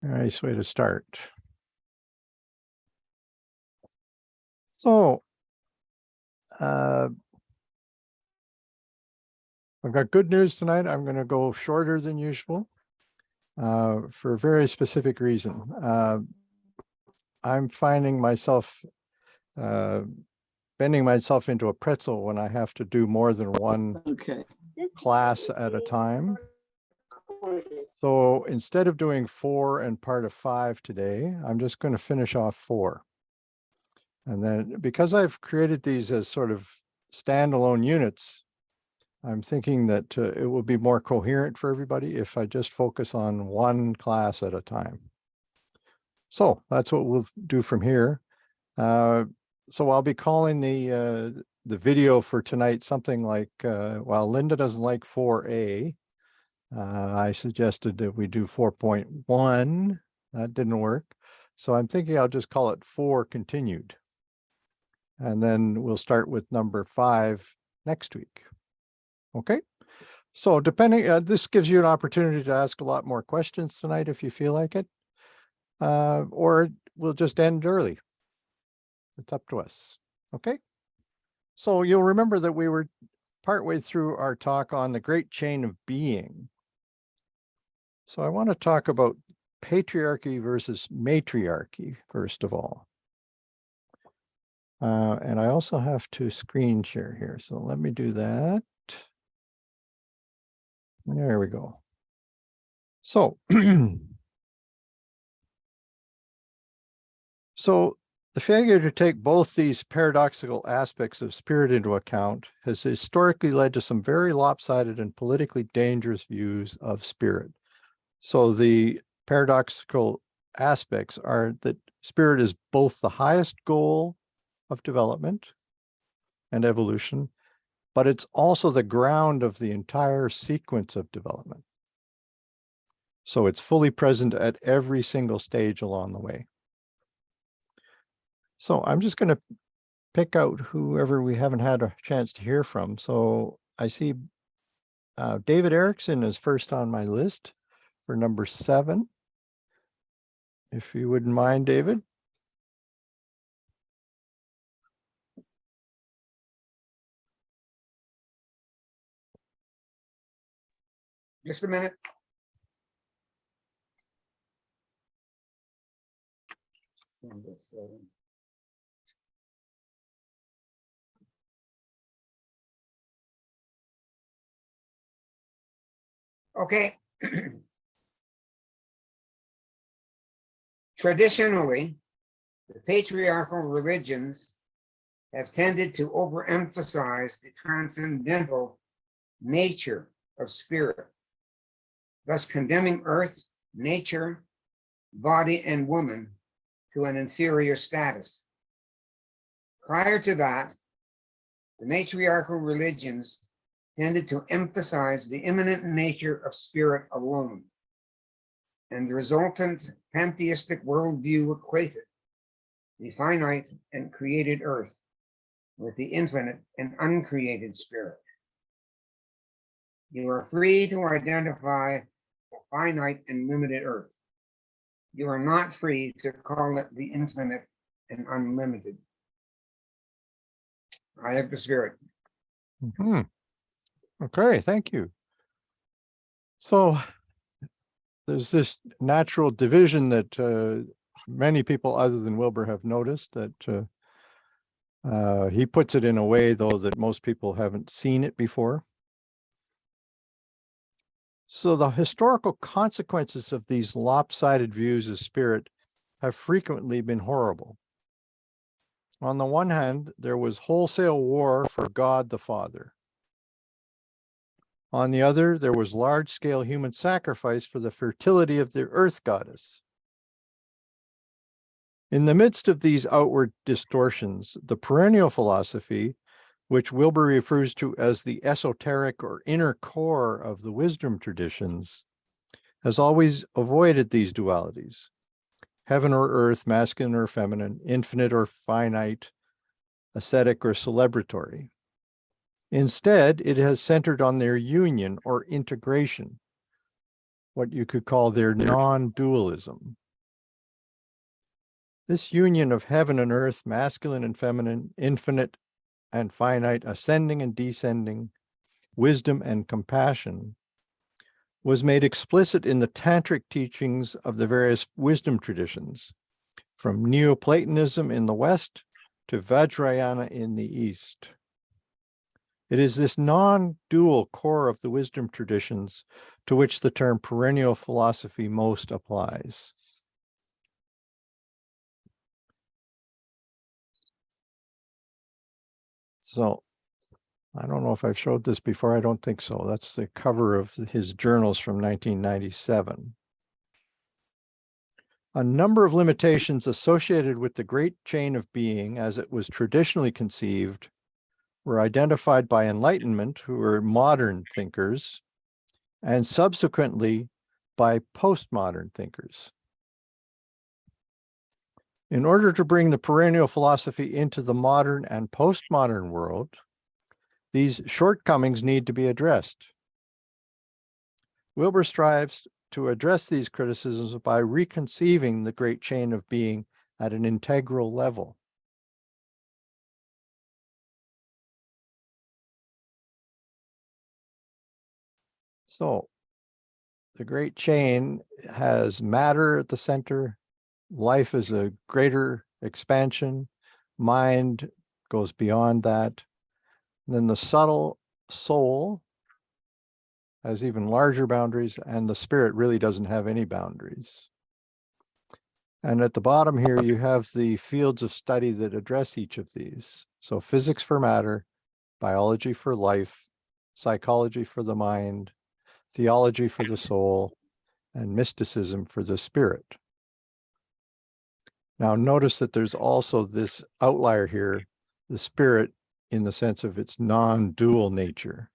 Nice way to start. So, I've got good news tonight. I'm going to go shorter than usual for a very specific reason. I'm finding myself bending myself into a pretzel when I have to do more than one class at a time. So instead of doing 4 and part of 5 today, I'm just going to finish off 4. And then because I've created these as sort of standalone units, I'm thinking that it will be more coherent for everybody if I just focus on one class at a time. So that's what we'll do from here. So I'll be calling the video for tonight something like, well, Linda doesn't like 4A. I suggested that we do 4.1. That didn't work. So I'm thinking I'll just call it 4 continued. And then we'll start with number 5 next week. Okay. So depending, this gives you an opportunity to ask a lot more questions tonight if you feel like it. Or we'll just end early. It's up to us. Okay. So you'll remember that we were partway through our talk on the great chain of being. So I want to talk about patriarchy versus matriarchy, first of all. And I also have to screen share here. So let me do that. There we go. So, so the failure to take both these paradoxical aspects of spirit into account has historically led to some very lopsided and politically dangerous views of spirit. So the paradoxical aspects are that spirit is both the highest goal of development and evolution, but it's also the ground of the entire sequence of development. So it's fully present at every single stage along the way. So I'm just going to pick out whoever we haven't had a chance to hear from. So I see David Erickson is first on my list for number 7. If you wouldn't mind, David. Just a minute. Okay. Traditionally, the patriarchal religions have tended to overemphasize the transcendental nature of spirit, thus condemning earth, nature, body, and woman to an inferior status. Prior to that, the matriarchal religions tended to emphasize the immanent nature of spirit alone, and the resultant pantheistic worldview equated the finite and created earth with the infinite and uncreated spirit. You are free to identify the finite and limited earth. You are not free to call it the infinite and unlimited. I have the spirit. Mm-hmm. Okay, thank you. So there's this natural division that many people other than Wilbur have noticed, that he puts it in a way, though, that most people haven't seen it before. So the historical consequences of these lopsided views of spirit have frequently been horrible. On the one hand, there was wholesale war for God the Father. On the other, there was large-scale human sacrifice for the fertility of the earth goddess. In the midst of these outward distortions, the perennial philosophy, which Wilbur refers to as the esoteric or inner core of the wisdom traditions, has always avoided these dualities: heaven or earth, masculine or feminine, infinite or finite, ascetic or celebratory. Instead, it has centered on their union or integration, what you could call their non-dualism. This union of heaven and earth, masculine and feminine, infinite and finite, ascending and descending, wisdom and compassion, was made explicit in the tantric teachings of the various wisdom traditions, from Neoplatonism in the West to Vajrayana in the East. It is this non-dual core of the wisdom traditions to which the term perennial philosophy most applies. So, I don't know if I've showed this before. I don't think so. That's the cover of his journals from 1997. A number of limitations associated with the great chain of being as it was traditionally conceived were identified by Enlightenment, who were modern thinkers, and subsequently by postmodern thinkers. In order to bring the perennial philosophy into the modern and postmodern world, these shortcomings need to be addressed. Wilber strives to address these criticisms by reconceiving the great chain of being at an integral level. So, the great chain has matter at the center. Life is a greater expansion. Mind goes beyond that. And then the subtle soul has even larger boundaries, and the spirit really doesn't have any boundaries. And at the bottom here, you have the fields of study that address each of these. So physics for matter, biology for life, psychology for the mind, theology for the soul, and mysticism for the spirit. Now notice that there's also this outlier here, the spirit, in the sense of its non-dual nature.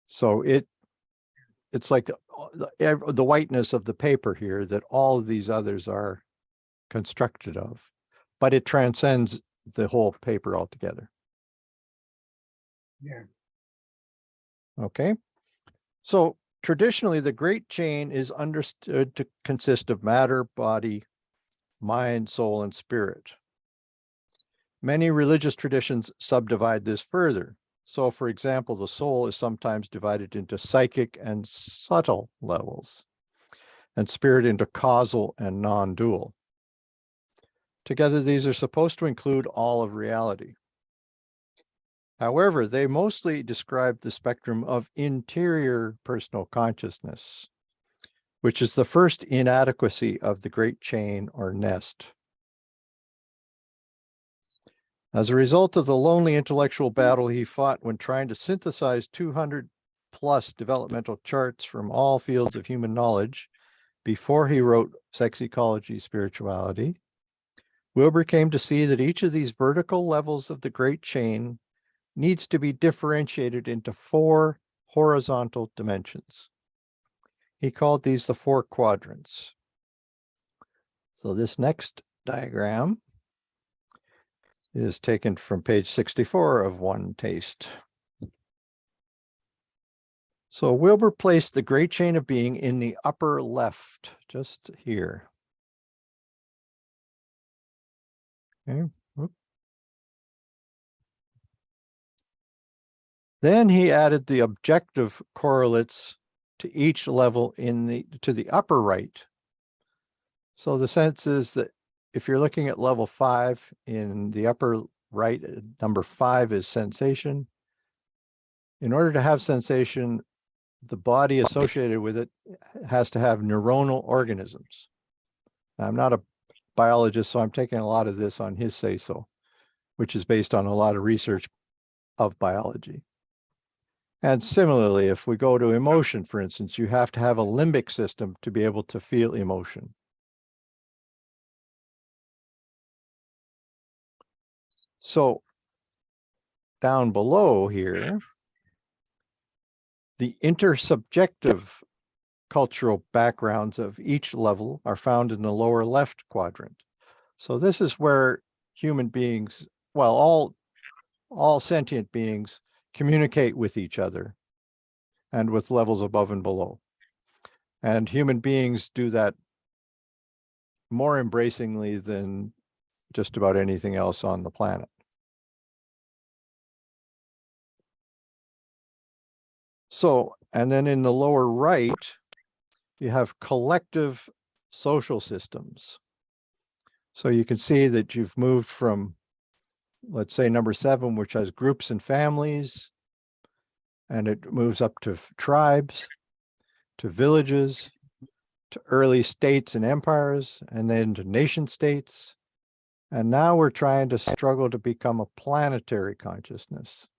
So it's like the whiteness of the paper here that all of these others are constructed of, but it transcends the whole paper altogether. Yeah. Okay. So traditionally, the great chain is understood to consist of matter, body, mind, soul, and spirit. Many religious traditions subdivide this further. So, for example, the soul is sometimes divided into psychic and subtle levels, and spirit into causal and non-dual. Together, these are supposed to include all of reality. However, they mostly describe the spectrum of interior personal consciousness, which is the first inadequacy of the great chain or nest. As a result of the lonely intellectual battle he fought when trying to synthesize 200 plus developmental charts from all fields of human knowledge before he wrote Sex Ecology, Spirituality, Wilber came to see that each of these vertical levels of the great chain needs to be differentiated into 4 horizontal dimensions. He called these the 4 quadrants. So this next diagram is taken from page 64 of One Taste. So Wilber placed the great chain of being in the upper left, just here. Okay. Then he added the objective correlates to each level to the upper right. So the sense is that if you're looking at level 5 in the upper right, number 5 is sensation. In order to have sensation, the body associated with it has to have neuronal organisms. Now, I'm not a biologist, so I'm taking a lot of this on his say-so, which is based on a lot of research of biology. And similarly, if we go to emotion, for instance, you have to have a limbic system to be able to feel emotion. So down below here, the intersubjective cultural backgrounds of each level are found in the lower left quadrant. So this is where human beings, well, all sentient beings communicate with each other and with levels above and below. And human beings do that more embracingly than just about anything else on the planet. So, and then in the lower right, you have collective social systems. So you can see that you've moved from, let's say, number 7, which has groups and families, and it moves up to tribes, to villages, to early states and empires, and then to nation states. And now we're trying to struggle to become a planetary consciousness.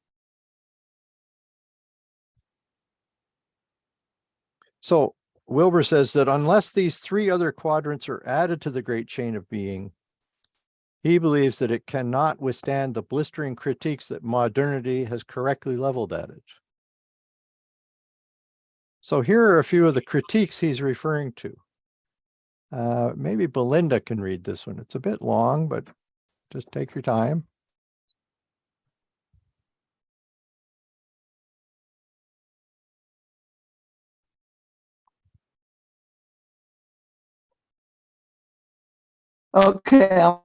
So Wilber says that unless these 3 other quadrants are added to the great chain of being, he believes that it cannot withstand the blistering critiques that modernity has correctly leveled at it. So here are a few of the critiques he's referring to. Maybe Belinda can read this one. It's a bit long, but just take your time. Okay, I'm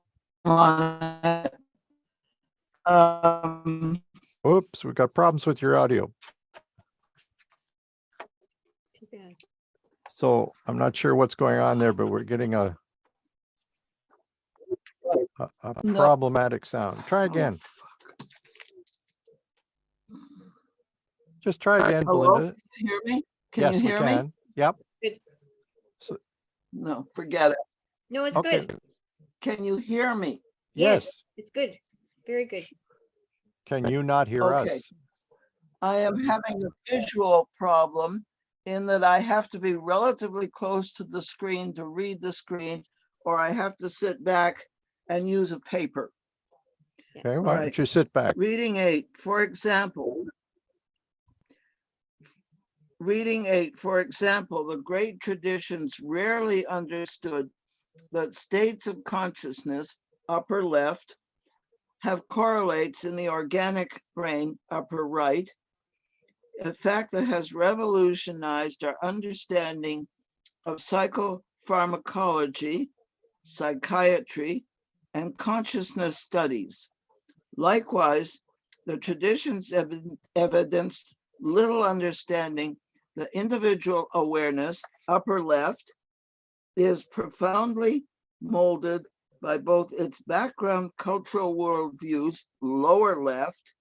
on it. Oops, we've got problems with your audio. Too bad. So I'm not sure what's going on there, but we're getting a No. problematic sound. Try again. Just try again, Hello? Belinda. Can you hear me? Can Yes, you we hear me? can. Yep. No, forget it. No, it's Okay. good. Can you hear me? Yes. It's good. Very good. Can you not hear Okay. us? I am having a visual problem in that I have to be relatively close to the screen to read the screen, or I have to sit back and use a paper. Okay, why Right. don't you sit back? Reading 8, for example, the great traditions rarely understood that states of consciousness, upper left, have correlates in the organic brain, upper right, a fact that has revolutionized our understanding of psychopharmacology, psychiatry, and consciousness studies. Likewise, the traditions evidenced little understanding that individual awareness, upper left, is profoundly molded by both its background cultural worldviews, lower left,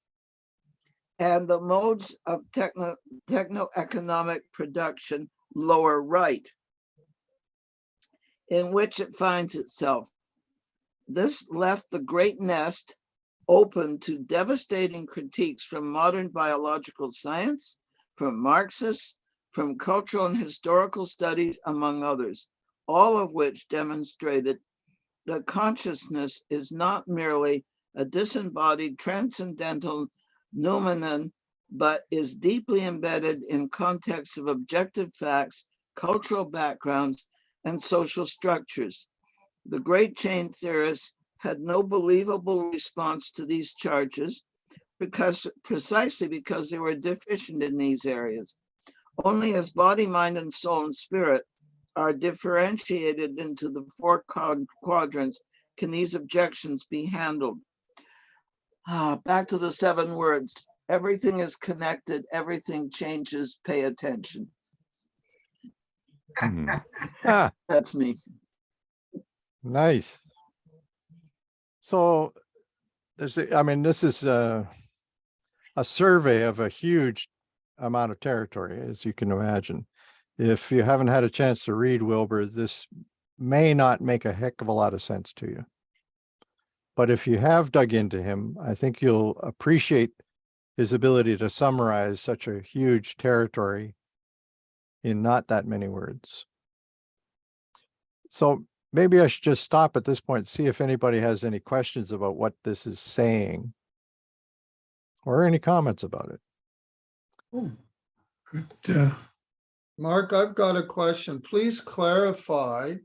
and the modes of techno-economic production, lower right, in which it finds itself. This left the great nest open to devastating critiques from modern biological science, from Marxists, from cultural and historical studies, among others, all of which demonstrated that consciousness is not merely a disembodied transcendental noumenon, but is deeply embedded in contexts of objective facts, cultural backgrounds, and social structures. The great chain theorists had no believable response to these charges precisely because they were deficient in these areas. Only as body, mind, and soul and spirit are differentiated into the 4 quadrants can these objections be handled. Back to the 7 words. Everything is connected. Everything changes. Pay attention. That's me. Nice. So this is a survey of a huge amount of territory, as you can imagine. If you haven't had a chance to read Wilber, this may not make a heck of a lot of sense to you. But if you have dug into him, I think you'll appreciate his ability to summarize such a huge territory in not that many words. So maybe I should just stop at this point, see if anybody has any questions about what this is saying or any comments about it. Good. Mark, I've got a question. Please clarify.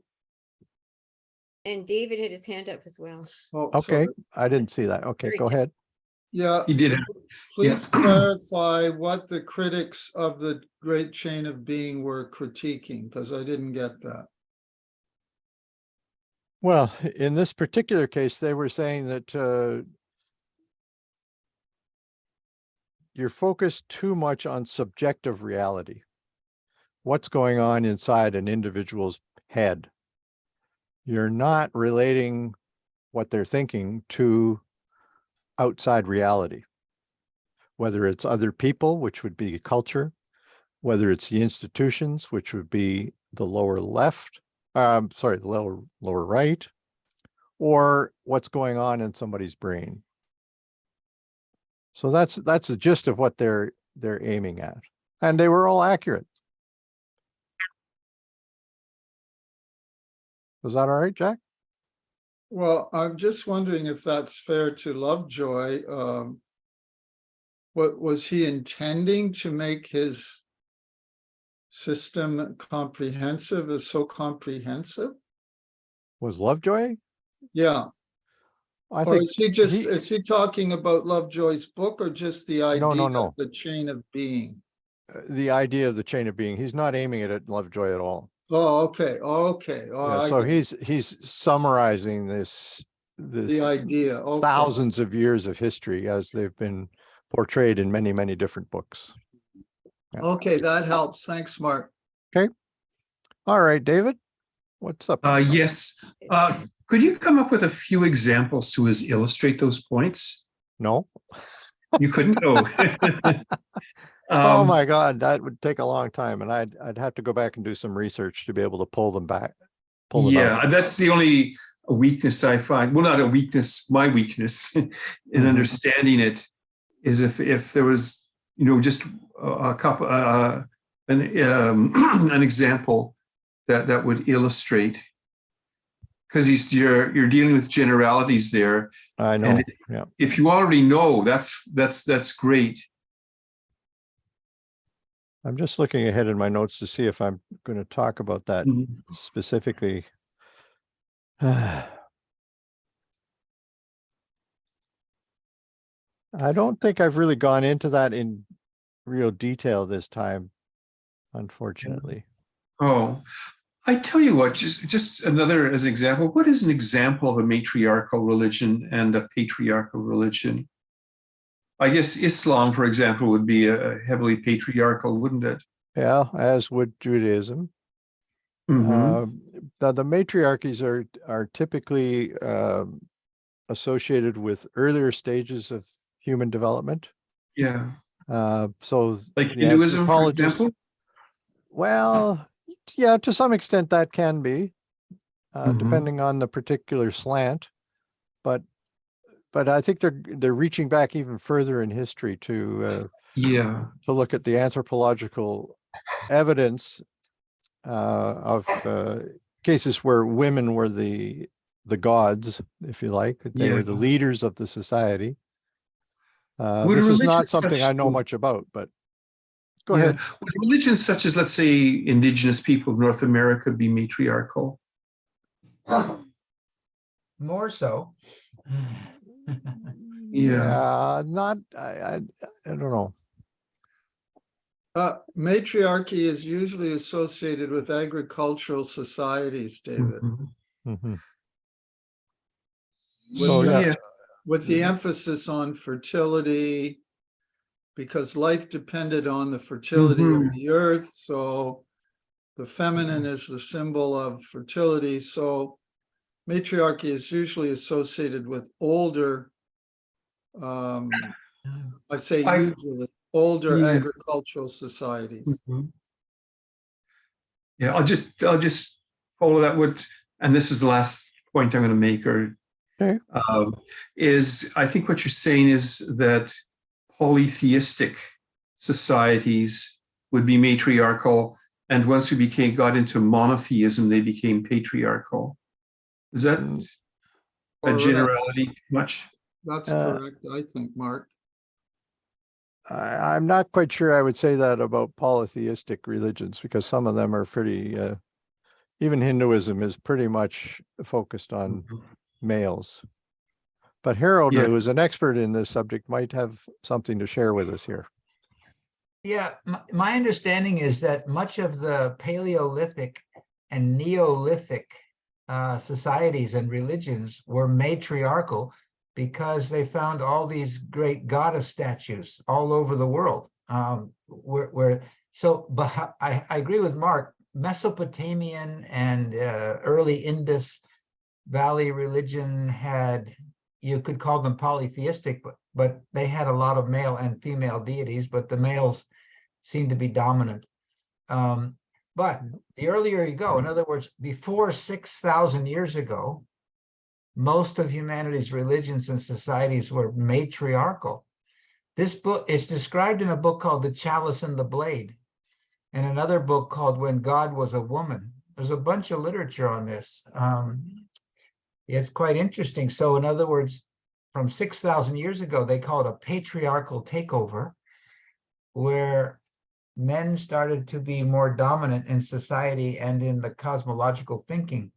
And David had his hand up as well. Oh, Okay, sorry. I didn't see that. Okay, Very go good. ahead. Yeah, He did. please clarify what the critics of the great chain of being were critiquing, because I didn't get that. Well, in this particular case, they were saying that you're focused too much on subjective reality. What's going on inside an individual's head? You're not relating what they're thinking to outside reality, whether it's other people, which would be culture, whether it's the institutions, which would be the lower left, the lower right, or what's going on in somebody's brain. So that's the gist of what they're aiming at, and they were all accurate. Was that all right, Jack? Well, I'm just wondering if that's fair to Lovejoy. What was he intending to make his system comprehensive? Is so comprehensive? Was Lovejoy? Yeah. I Or think is he just is he talking about Lovejoy's book, or just the idea No. of the chain of being? The idea of the chain of being. He's not aiming it at Lovejoy at all. Oh, okay. Oh, Yeah, so he's summarizing this the idea. Okay. thousands of years of history as they've been portrayed in many, many different books. Yeah. Okay, that helps. Thanks, Mark. Okay. All right, David, what's up? Yes. Could you come up with a few examples to illustrate those points? No. You couldn't? Oh. Oh my God, that would take a long time, and I'd have to go back and do some research to be able to pull them back. Yeah, that's the only weakness I find. Well, not a weakness. My weakness in understanding it is if there was, just a couple, an example that would illustrate, because you're dealing with generalities there. I know. And yeah. If you already know, that's great. I'm just looking ahead in my notes to see if I'm going to talk about that specifically. I don't think I've really gone into that in real detail this time, unfortunately. Oh, I tell you what, just another as an example, what is an example of a matriarchal religion and a patriarchal religion? I guess Islam, for example, would be a heavily patriarchal, wouldn't it? Yeah, as would Judaism. The matriarchies are typically associated with earlier stages of human development. Yeah. So like Hinduism, for example? Well, yeah, to some extent that can be, depending on the particular slant. But I think they're reaching back even further in history to look at the anthropological evidence of cases where women were the gods, if you like. They were the leaders of the society. This is not something I know much about, but go ahead. Would religions such as, let's say, indigenous people of North America be matriarchal? More so. Yeah, not, I don't know. Matriarchy is usually associated with agricultural societies, David. So with the emphasis on fertility, because life depended on the fertility of the earth. So the feminine is the symbol of fertility. So matriarchy is usually associated with older, usually older agricultural societies. Yeah, I'll just follow that with, and this is the last point I'm going to make, is I think what you're saying is that polytheistic societies would be matriarchal, and once we got into monotheism, they became patriarchal. Is that a generality much? That's correct, I think, Mark. I'm not quite sure I would say that about polytheistic religions, because some of them are pretty, even Hinduism is pretty much focused on males. But Harold, Yeah. who is an expert in this subject, might have something to share with us here. Yeah, my understanding is that much of the Paleolithic and Neolithic societies and religions were matriarchal because they found all these great goddess statues all over the world. But I agree with Mark. Mesopotamian and early Indus Valley religion had, you could call them polytheistic, but they had a lot of male and female deities, but the males seemed to be dominant. But the earlier you go, in other words, before 6,000 years ago, most of humanity's religions and societies were matriarchal. This book is described in a book called The Chalice and the Blade, and another book called When God Was a Woman. There's a bunch of literature on this. It's quite interesting. So in other words, from 6,000 years ago, they call it a patriarchal takeover, where men started to be more dominant in society and in the cosmological thinking.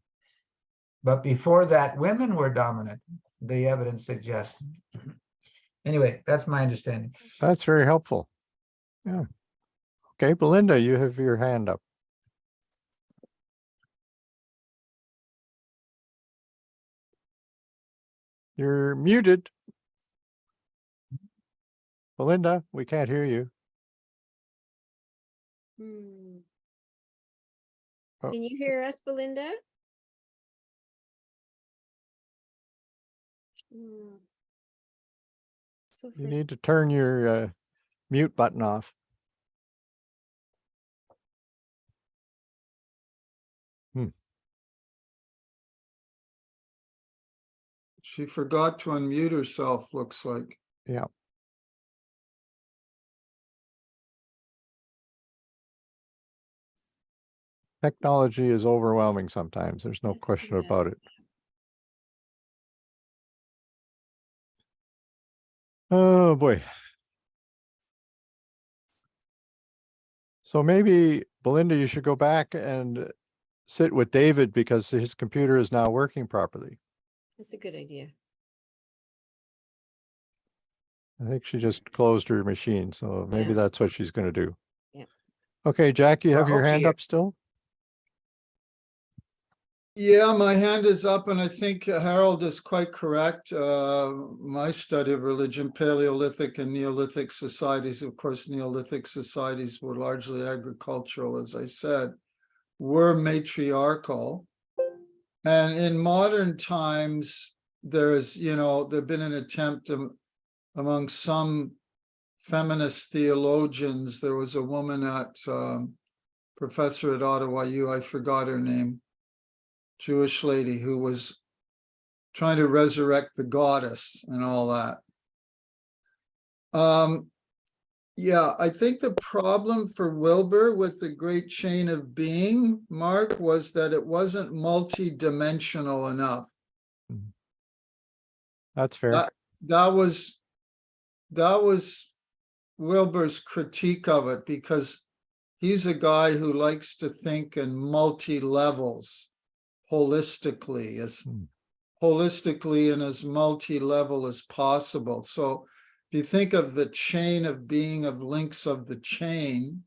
But before that, women were dominant, the evidence suggests. Anyway, that's my understanding. That's very helpful. Yeah. Okay, Belinda, you have your hand up. You're muted. Belinda, we can't hear you. Hmm. Oh. Can you hear us, Belinda? Hmm. So You need to turn your mute button off. She forgot to unmute herself, looks like. Yeah. Technology is overwhelming sometimes. There's no Yes, question yeah. about it. Oh boy. So maybe, Belinda, you should go back and sit with David because his computer is now working properly. That's a good idea. I think she just closed her machine, so maybe Yeah. that's what she's going to do. Yeah. Okay, Jack, you Well, have I your hope she hand is. up still? Yeah, my hand is up, and I think Harold is quite correct. My study of religion, Paleolithic and Neolithic societies, of course, Neolithic societies were largely agricultural, as I said, were matriarchal. And in modern times, there's been an attempt among some feminist theologians. There was a woman professor at Ottawa U, I forgot her name, Jewish lady, who was trying to resurrect the goddess and all that. Yeah, I think the problem for Wilbur with the great chain of being, Mark, was that it wasn't multi-dimensional enough. That's fair. That was Wilbur's critique of it, because he's a guy who likes to think in multi-levels, holistically and as multi-level as possible. So if you think of the chain of being, of links of the chain,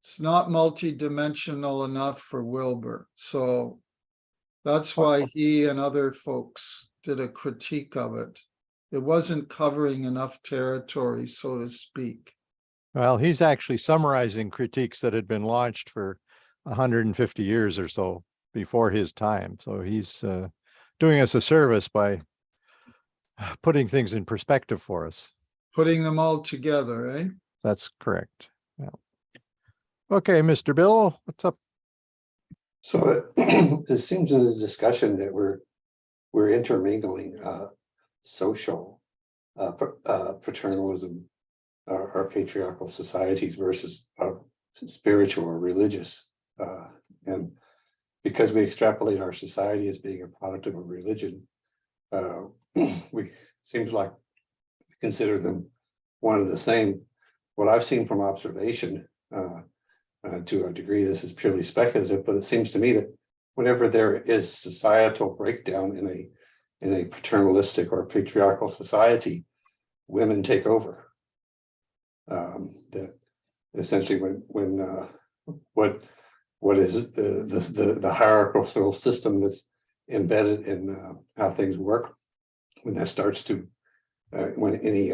it's not multi-dimensional enough for Wilbur. So that's why he and other folks did a critique of it. It wasn't covering enough territory, so to speak. Well, he's actually summarizing critiques that had been launched for 150 years or so before his time. So he's doing us a service by putting things in perspective for us. Putting them all together, eh? That's correct. Yeah. Okay, Mr. Bill, what's up? So it seems in the discussion that we're intermingling social paternalism or patriarchal societies versus spiritual or religious, and because we extrapolate our society as being a product of a religion, we seems like we consider them one and the same. What I've seen from observation, to a degree, this is purely speculative, but it seems to me that whenever there is societal breakdown in a in a paternalistic or patriarchal society, women take over. That essentially when what is the hierarchical system that's embedded in how things work, when that starts to when any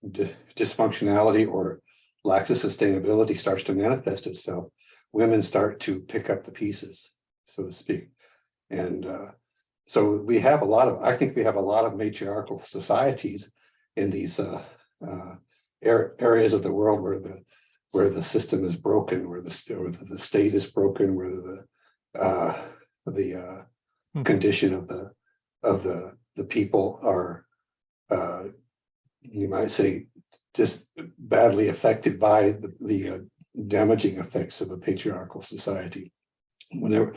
dysfunctionality or lack of sustainability starts to manifest itself, women start to pick up the pieces, so to speak. And so we have I think we have a lot of matriarchal societies in these areas of the world where the system is broken, where the state is broken, where the condition of the people are, you might say, just badly affected by the damaging effects of a patriarchal society. Whenever,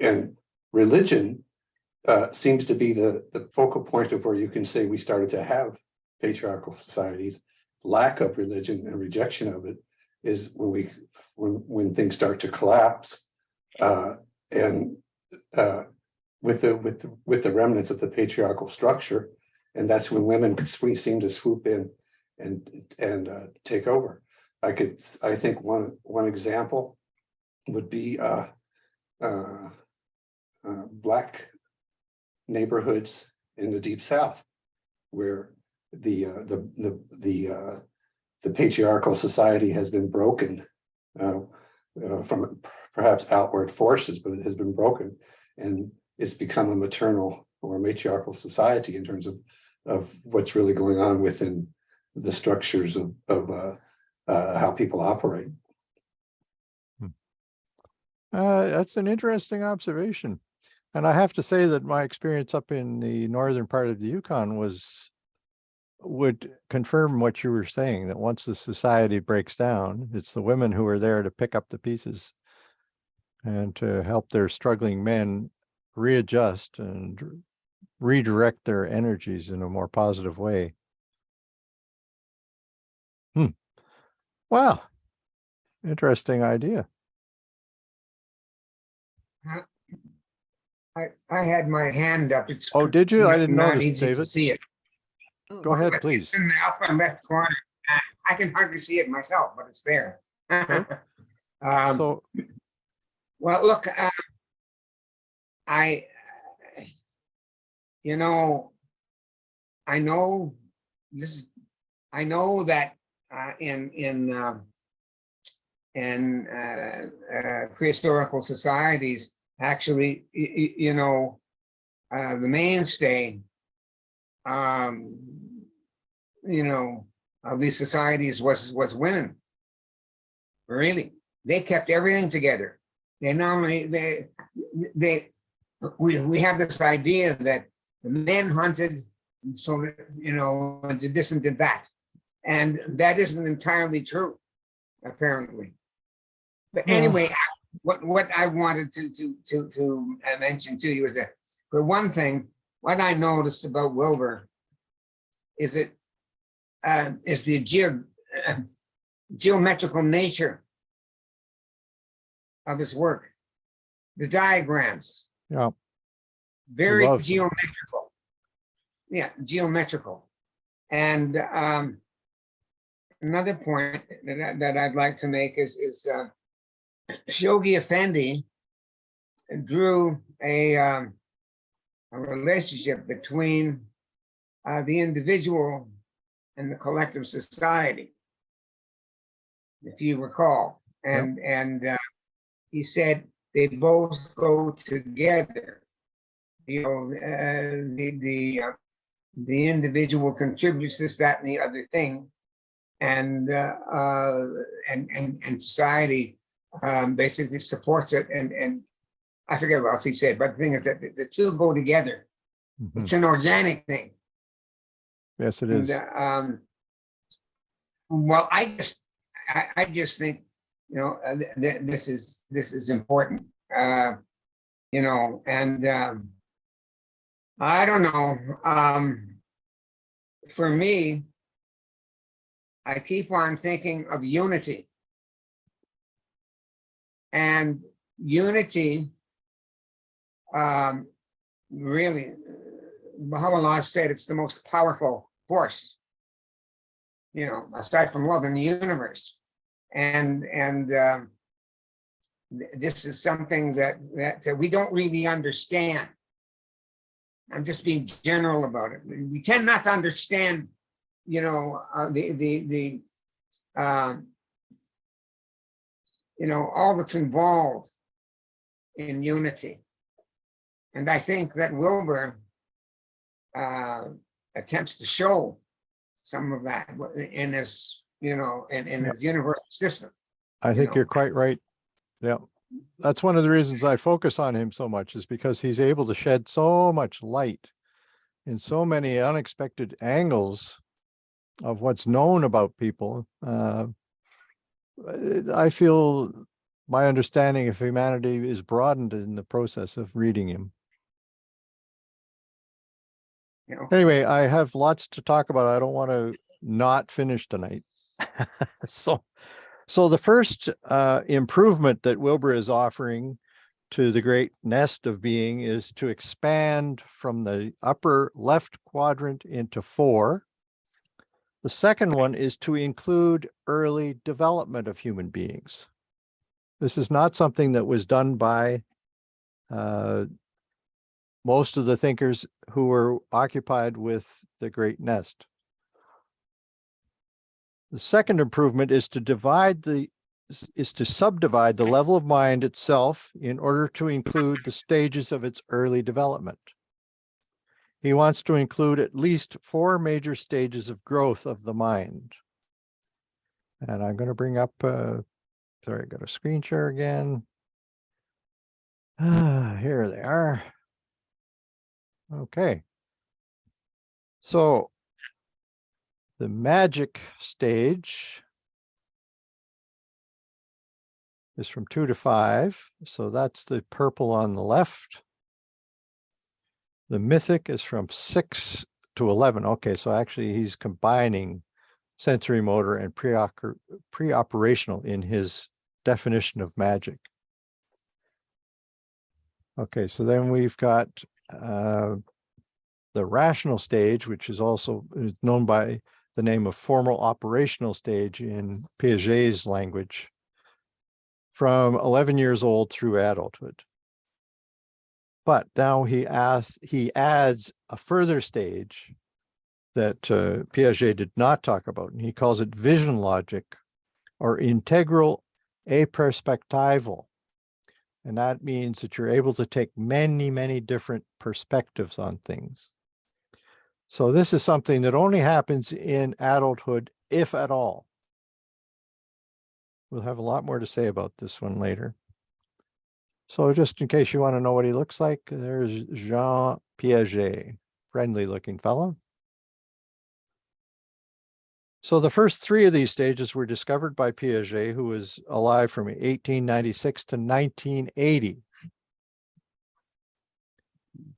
and religion seems to be the focal point of where you can say we started to have patriarchal societies. Lack of religion and rejection of it is when things start to collapse, and with the remnants of the patriarchal structure, and that's when women seem to swoop in and take over. I think one example would be Black neighborhoods in the Deep South, where the patriarchal society has been broken from perhaps outward forces, but it has been broken, and it's become a maternal or matriarchal society in terms of what's really going on within the structures of how people operate. That's an interesting observation. And I have to say that my experience up in the northern part of the Yukon would confirm what you were saying, that once the society breaks down, it's the women who are there to pick up the pieces and to help their struggling men readjust and redirect their energies in a more positive way. Wow. Interesting idea. I had my hand up. It's Oh, did you? I didn't not notice, easy to David. see it. Oh, Go ahead, But please. it's in the upper left corner. I can hardly see it myself, but it's there. Okay. So, Well, look, I know this. I know that in prehistorical societies, actually, the mainstay, of these societies was women. Really, they kept everything together. They normally we have this idea that the men hunted, so that, did this and did that, and that isn't entirely true, apparently. But anyway, what I wanted to mention to you is that, for one thing, what I noticed about Wilbur is the geometrical nature of his work, the diagrams. yeah. Very Loves them. geometrical. Yeah, geometrical. And another point that I'd like to make is Shoghi Effendi drew a relationship between the individual and the collective society, if you recall. And he said they both go together. The individual contributes this, that, and the other thing, and society basically supports it. And I forget what else he said, but the thing is that the two go together. Mm-hmm. It's an organic thing. Yes, it is. And, well, I just think this is important. And I don't know. For me, I keep on thinking of unity. And unity, really, Baha'u'llah said it's the most powerful force, aside from love in the universe. And this is something that we don't really understand. I'm just being general about it. We tend not to understand, all that's involved in unity. And I think that Wilbur attempts to show some of that in his, in his universal system. I think you're quite right. Yeah. That's one of the reasons I focus on him so much, is because he's able to shed so much light in so many unexpected angles of what's known about people. I feel my understanding of humanity is broadened in the process of reading him. Anyway, I have lots to talk about. I don't want to not finish tonight. So the first improvement that Wilbur is offering to the great nest of being is to expand from the upper left quadrant into 4. The second one is to include early development of human beings. This is not something that was done by most of the thinkers who were occupied with the great nest. The second improvement is to subdivide the level of mind itself in order to include the stages of its early development. He wants to include at least 4 major stages of growth of the mind. And I'm going to bring up, sorry, I got a screen share again. Here they are. Okay. So the magic stage is from 2 to 5. So that's the purple on the left. The mythic is from 6 to 11. Okay, so actually he's combining sensory motor and pre-operational in his definition of magic. Okay, so then we've got the rational stage, which is also known by the name of formal operational stage in Piaget's language, from 11 years old through adulthood. But now he adds a further stage that Piaget did not talk about, and he calls it vision logic, or integral aperspectival. And that means that you're able to take many, many different perspectives on things. So this is something that only happens in adulthood, if at all. We'll have a lot more to say about this one later. So just in case you want to know what he looks like, there's Jean Piaget, friendly looking fellow. So the first 3 of these stages were discovered by Piaget, who was alive from 1896 to 1980.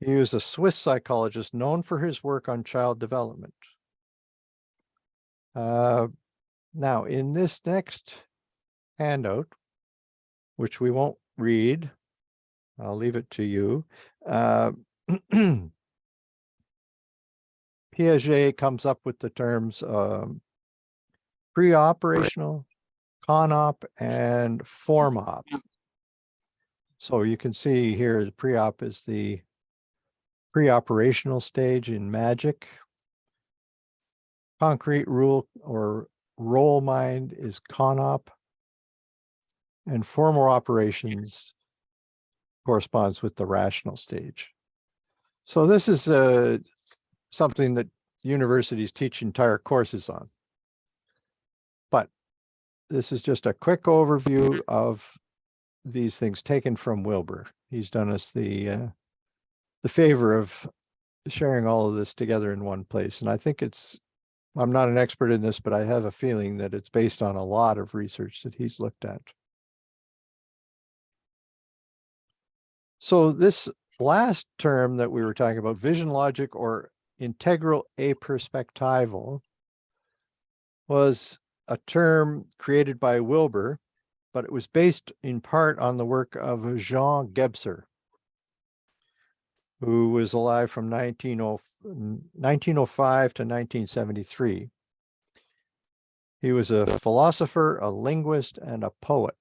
He was a Swiss psychologist known for his work on child development. Now, in this next handout, which we won't read, I'll leave it to you. Piaget comes up with the terms pre-operational, con-op, and form-op. So you can see here the pre-op is the pre-operational stage in magic. Concrete rule or role mind is con-op. And formal operations corresponds with the rational stage. So this is something that universities teach entire courses on. But this is just a quick overview of these things taken from Wilbur. He's done us the favor of sharing all of this together in one place. And I think I'm not an expert in this, but I have a feeling that it's based on a lot of research that he's looked at. So this last term that we were talking about, vision logic or integral aperspectival, was a term created by Wilbur, but it was based in part on the work of Jean Gebser. who was alive from 1905 to 1973. He was a philosopher, a linguist, and a poet.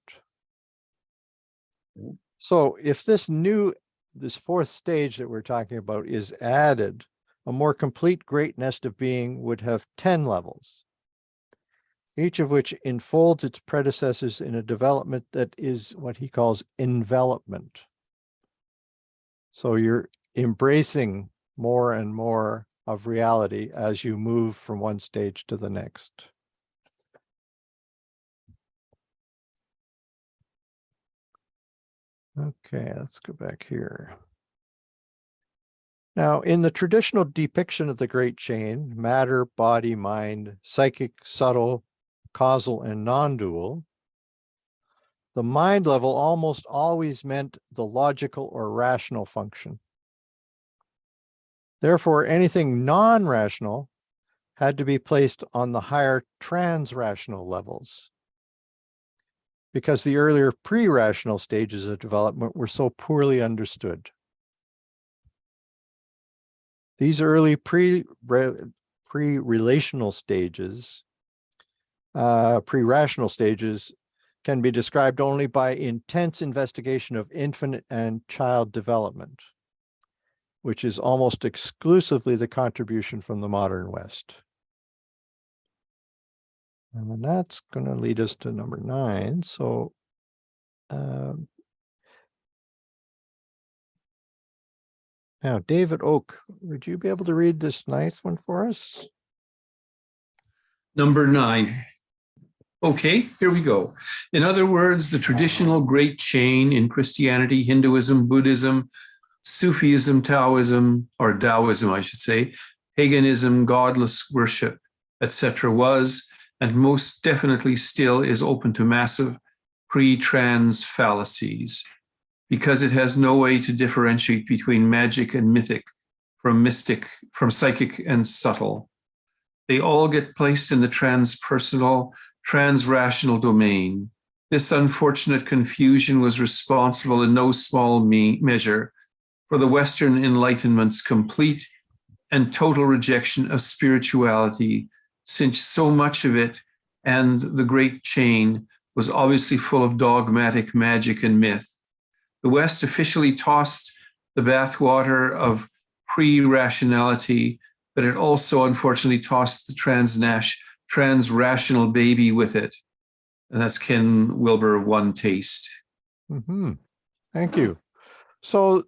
So if this fourth stage that we're talking about is added, a more complete great nest of being would have 10 levels, each of which enfolds its predecessors in a development that is what he calls envelopment. So you're embracing more and more of reality as you move from one stage to the next. Okay, let's go back here. Now, in the traditional depiction of the Great Chain, matter, body, mind, psychic, subtle, causal, and non-dual, the mind level almost always meant the logical or rational function. Therefore, anything non-rational had to be placed on the higher trans-rational levels, because the earlier pre-rational stages of development were so poorly understood. These early pre-relational stages, pre-rational stages, can be described only by intense investigation of infant and child development, which is almost exclusively the contribution from the modern West. And that's going to lead us to number 9. So now, David Oak, would you be able to read this 9th one for us? Number 9. Okay, here we go. In other words, the traditional great chain in Christianity, Hinduism, Buddhism, Sufism, Taoism, or Taoism, I should say, paganism, godless worship, etc., was, and most definitely still is, open to massive pre-trans fallacies, because it has no way to differentiate between magic and mythic, from psychic and subtle. They all get placed in the transpersonal, transrational domain. This unfortunate confusion was responsible in no small measure for the Western Enlightenment's complete and total rejection of spirituality, since so much of it and the great chain was obviously full of dogmatic magic and myth. The West officially tossed the bathwater of pre-rationality, but it also unfortunately tossed the trans-rational baby with it. And that's Ken Wilber, One Taste. Mm-hmm. Thank you. So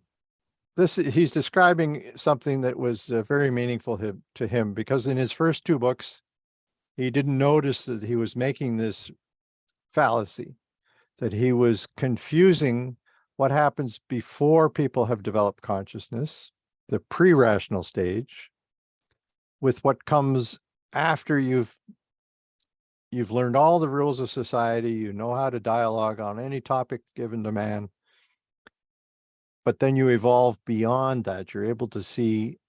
he's describing something that was very meaningful to him, because in his first 2 books, he didn't notice that he was making this fallacy, that he was confusing what happens before people have developed consciousness, the pre-rational stage, with what comes after you've learned all the rules of society, you know how to dialogue on any topic given to man, but then you evolve beyond that. You're able to see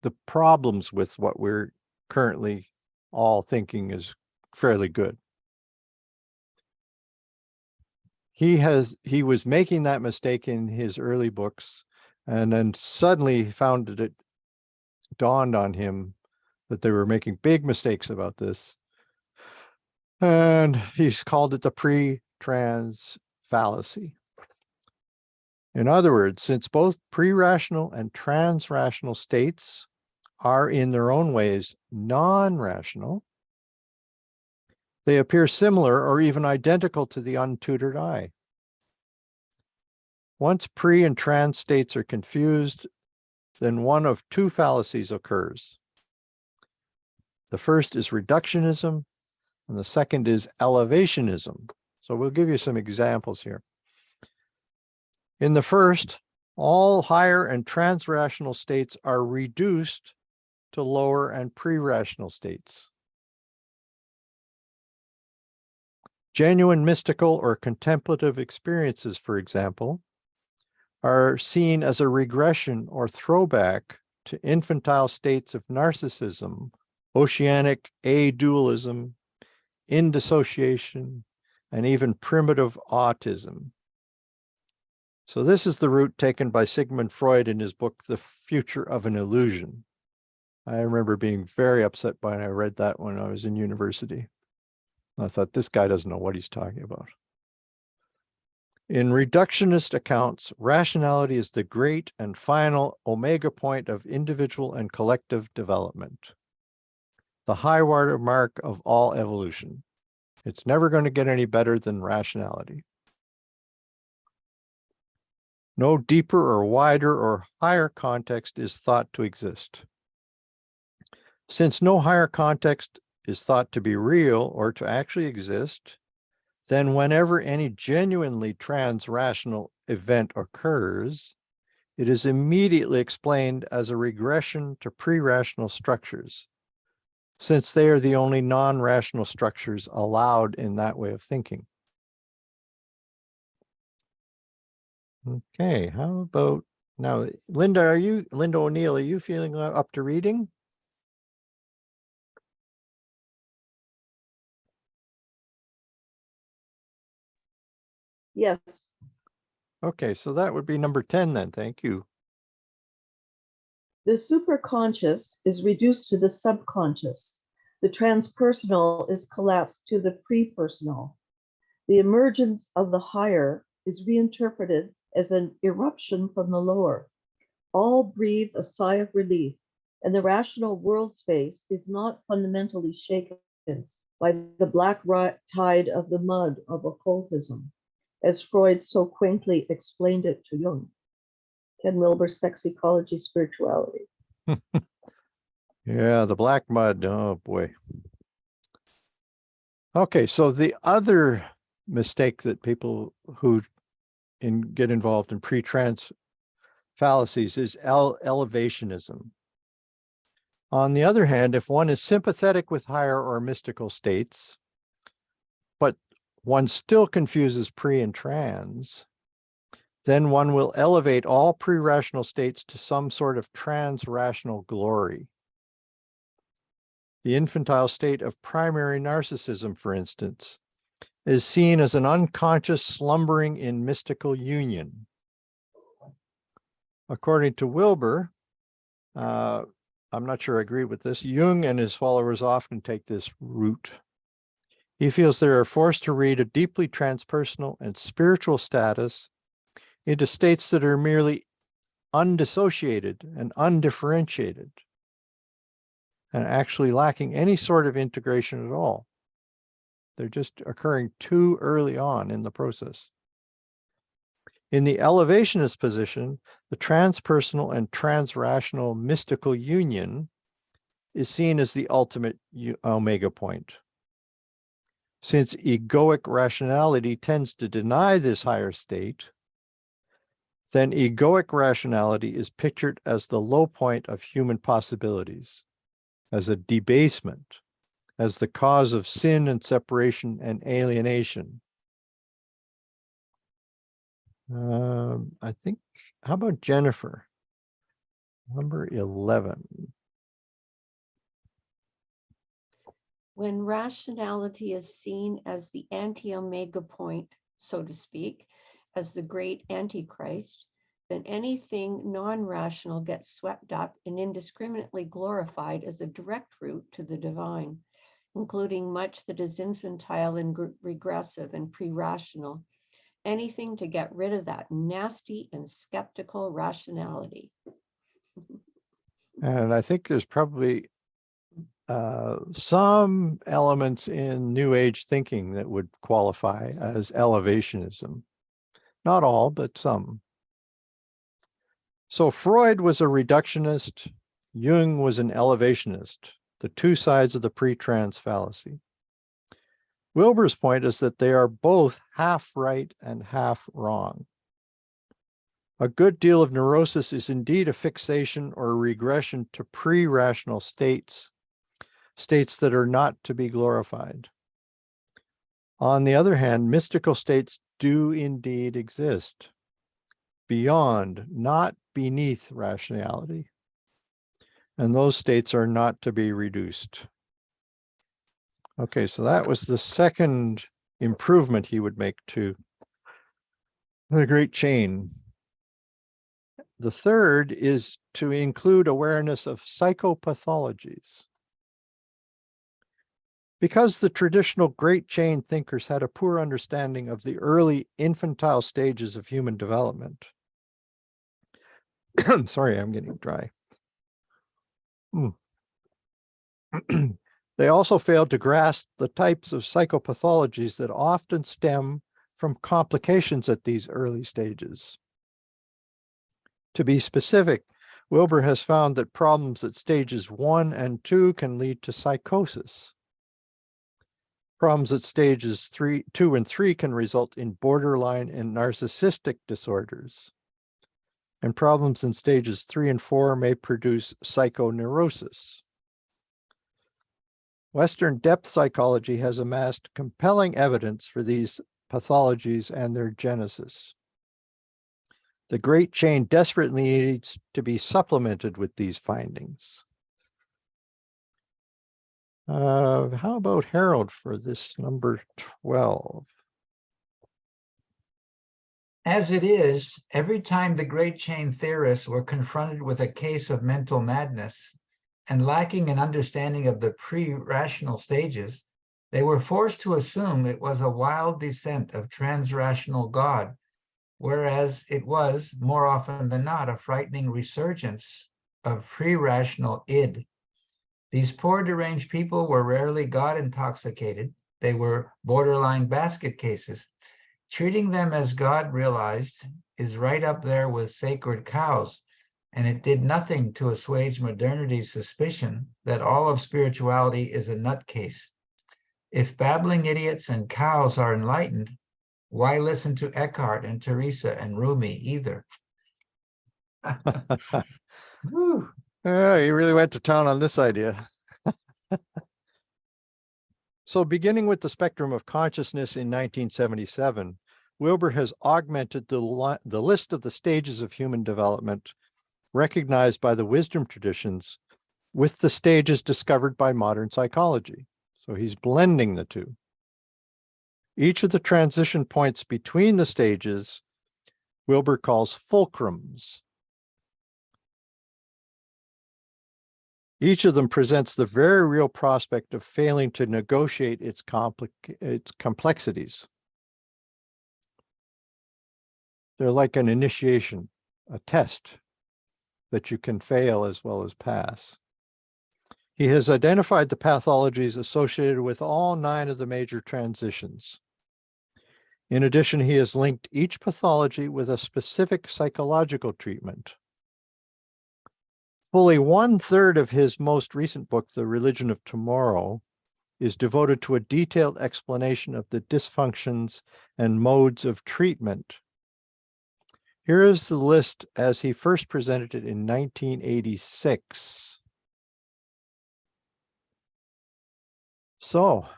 the problems with what we're currently all thinking is fairly good. He was making that mistake in his early books, and then suddenly found that it dawned on him that they were making big mistakes about this. And he's called it the pre-trans fallacy. In other words, since both pre-rational and trans-rational states are in their own ways non-rational, they appear similar or even identical to the untutored eye. Once pre and trans states are confused, then one of 2 fallacies occurs. The first is reductionism, and the second is elevationism. So we'll give you some examples here. In the first, all higher and trans-rational states are reduced to lower and pre-rational states. Genuine mystical or contemplative experiences, for example, are seen as a regression or throwback to infantile states of narcissism, oceanic adualism, indissociation, and even primitive autism. So this is the route taken by Sigmund Freud in his book, The Future of an Illusion. I remember being very upset when I read that when I was in university. I thought, this guy doesn't know what he's talking about. In reductionist accounts, rationality is the great and final omega point of individual and collective development, the high water mark of all evolution. It's never going to get any better than rationality. No deeper or wider or higher context is thought to exist. Since no higher context is thought to be real or to actually exist, then whenever any genuinely trans-rational event occurs, it is immediately explained as a regression to pre-rational structures, since they are the only non-rational structures allowed in that way of thinking. Okay, how about now, Linda O'Neill, are you feeling up to reading? Yes. Okay, so that would be number 10 then. Thank you. The superconscious is reduced to the subconscious. The transpersonal is collapsed to the prepersonal. The emergence of the higher is reinterpreted as an eruption from the lower. All breathe a sigh of relief, and the rational world space is not fundamentally shaken by the black tide of the mud of occultism, as Freud so quaintly explained it to Jung. Ken Wilber, Sex Ecology, Spirituality. Yeah, the black mud. Oh boy. Okay, so the other mistake that people who get involved in pre-trans fallacies is elevationism. On the other hand, if one is sympathetic with higher or mystical states, but one still confuses pre and trans, then one will elevate all pre-rational states to some sort of trans-rational glory. The infantile state of primary narcissism, for instance, is seen as an unconscious slumbering in mystical union. According to Wilber, I'm not sure I agree with this, Jung and his followers often take this route. He feels they are forced to read a deeply transpersonal and spiritual status into states that are merely undissociated and undifferentiated, and actually lacking any sort of integration at all. They're just occurring too early on in the process. In the elevationist position, the transpersonal and transrational mystical union is seen as the ultimate omega point. Since egoic rationality tends to deny this higher state, then egoic rationality is pictured as the low point of human possibilities, as a debasement, as the cause of sin and separation and alienation. I think, how about Jennifer? Number 11. When rationality is seen as the anti-omega point, so to speak, as the great antichrist, then anything non-rational gets swept up and indiscriminately glorified as a direct route to the divine, including much that is infantile and regressive and pre-rational. Anything to get rid of that nasty and skeptical rationality. And I think there's probably some elements in New Age thinking that would qualify as elevationism. Not all, but some. So Freud was a reductionist, Jung was an elevationist, the two sides of the pre-trans fallacy. Wilber's point is that they are both half right and half wrong. A good deal of neurosis is indeed a fixation or a regression to pre-rational states, states that are not to be glorified. On the other hand, mystical states do indeed exist, beyond, not beneath rationality. And those states are not to be reduced. Okay, so that was the second improvement he would make to the great chain. The third is to include awareness of psychopathologies. Because the traditional great chain thinkers had a poor understanding of the early infantile stages of human development. Sorry, I'm getting dry. They also failed to grasp the types of psychopathologies that often stem from complications at these early stages. To be specific, Wilber has found that problems at stages 1 and 2 can lead to psychosis. Problems at stages 2 and 3 can result in borderline and narcissistic disorders. And problems in stages 3 and 4 may produce psychoneurosis. Western depth psychology has amassed compelling evidence for these pathologies and their genesis. The great chain desperately needs to be supplemented with these findings. How about Harold for this number 12? As it is, every time the great chain theorists were confronted with a case of mental madness and lacking an understanding of the pre-rational stages, they were forced to assume it was a wild descent of trans-rational God, whereas it was, more often than not, a frightening resurgence of pre-rational id. These poor deranged people were rarely God-intoxicated. They were borderline basket cases. Treating them as God realized is right up there with sacred cows, and it did nothing to assuage modernity's suspicion that all of spirituality is a nutcase. If babbling idiots and cows are enlightened, why listen to Eckhart and Teresa and Rumi either? He really went to town on this idea. So beginning with the spectrum of consciousness in 1977, Wilber has augmented the list of the stages of human development recognized by the wisdom traditions with the stages discovered by modern psychology. So he's blending the two. Each of the transition points between the stages, Wilber calls fulcrums. Each of them presents the very real prospect of failing to negotiate its complexities. They're like an initiation, a test that you can fail as well as pass. He has identified the pathologies associated with all 9 of the major transitions. In addition, he has linked each pathology with a specific psychological treatment. Fully 1/3 of his most recent book, The Religion of Tomorrow, is devoted to a detailed explanation of the dysfunctions and modes of treatment. Here is the list as he first presented it in 1986. So,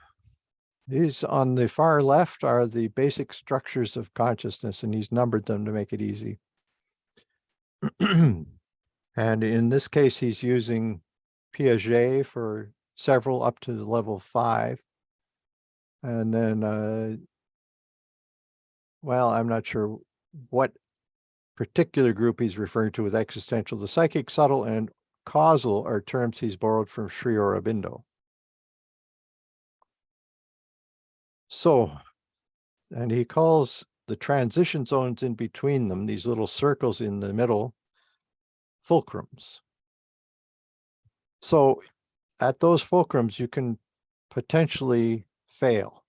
these on the far left are the basic structures of consciousness, and he's numbered them to make it easy. And in this case, he's using Piaget for several up to level 5. And then, well, I'm not sure what particular group he's referring to with existential. The psychic, subtle, and causal are terms he's borrowed from Sri Aurobindo. So, and he calls the transition zones in between them, these little circles in the middle, fulcrums. So at those fulcrums, you can potentially fail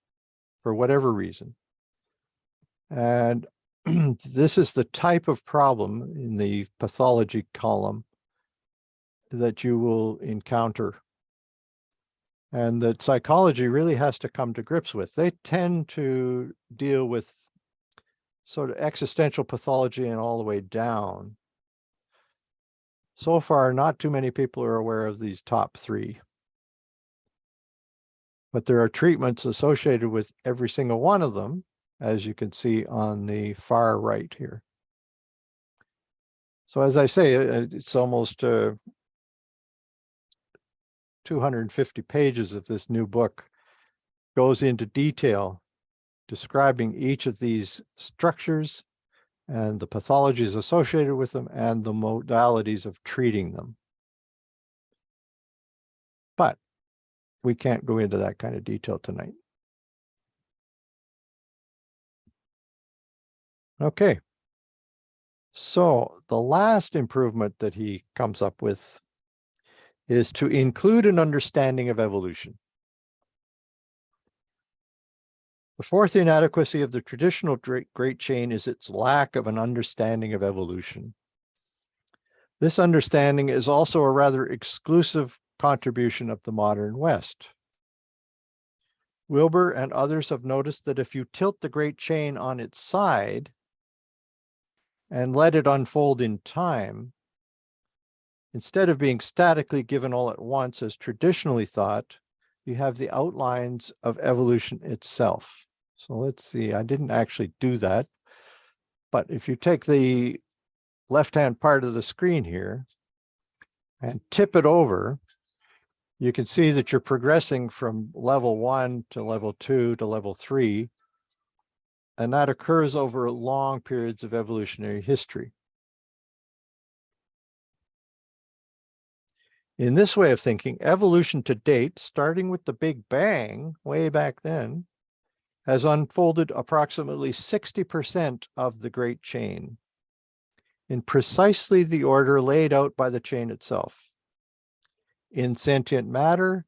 for whatever reason. And this is the type of problem in the pathology column that you will encounter and that psychology really has to come to grips with. They tend to deal with sort of existential pathology and all the way down. So far, not too many people are aware of these top 3. But there are treatments associated with every single one of them, as you can see on the far right here. So as I say, it's almost 250 pages of this new book goes into detail describing each of these structures and the pathologies associated with them and the modalities of treating them. But we can't go into that kind of detail tonight. Okay. So the last improvement that he comes up with is to include an understanding of evolution. The fourth inadequacy of the traditional great chain is its lack of an understanding of evolution. This understanding is also a rather exclusive contribution of the modern West. Wilbur and others have noticed that if you tilt the great chain on its side and let it unfold in time, instead of being statically given all at once as traditionally thought, you have the outlines of evolution itself. So let's see, I didn't actually do that, but if you take the left-hand part of the screen here and tip it over, you can see that you're progressing from level 1 to level 2 to level 3, and that occurs over long periods of evolutionary history. In this way of thinking, evolution to date, starting with the Big Bang way back then, has unfolded approximately 60% of the great chain in precisely the order laid out by the chain itself. In sentient matter,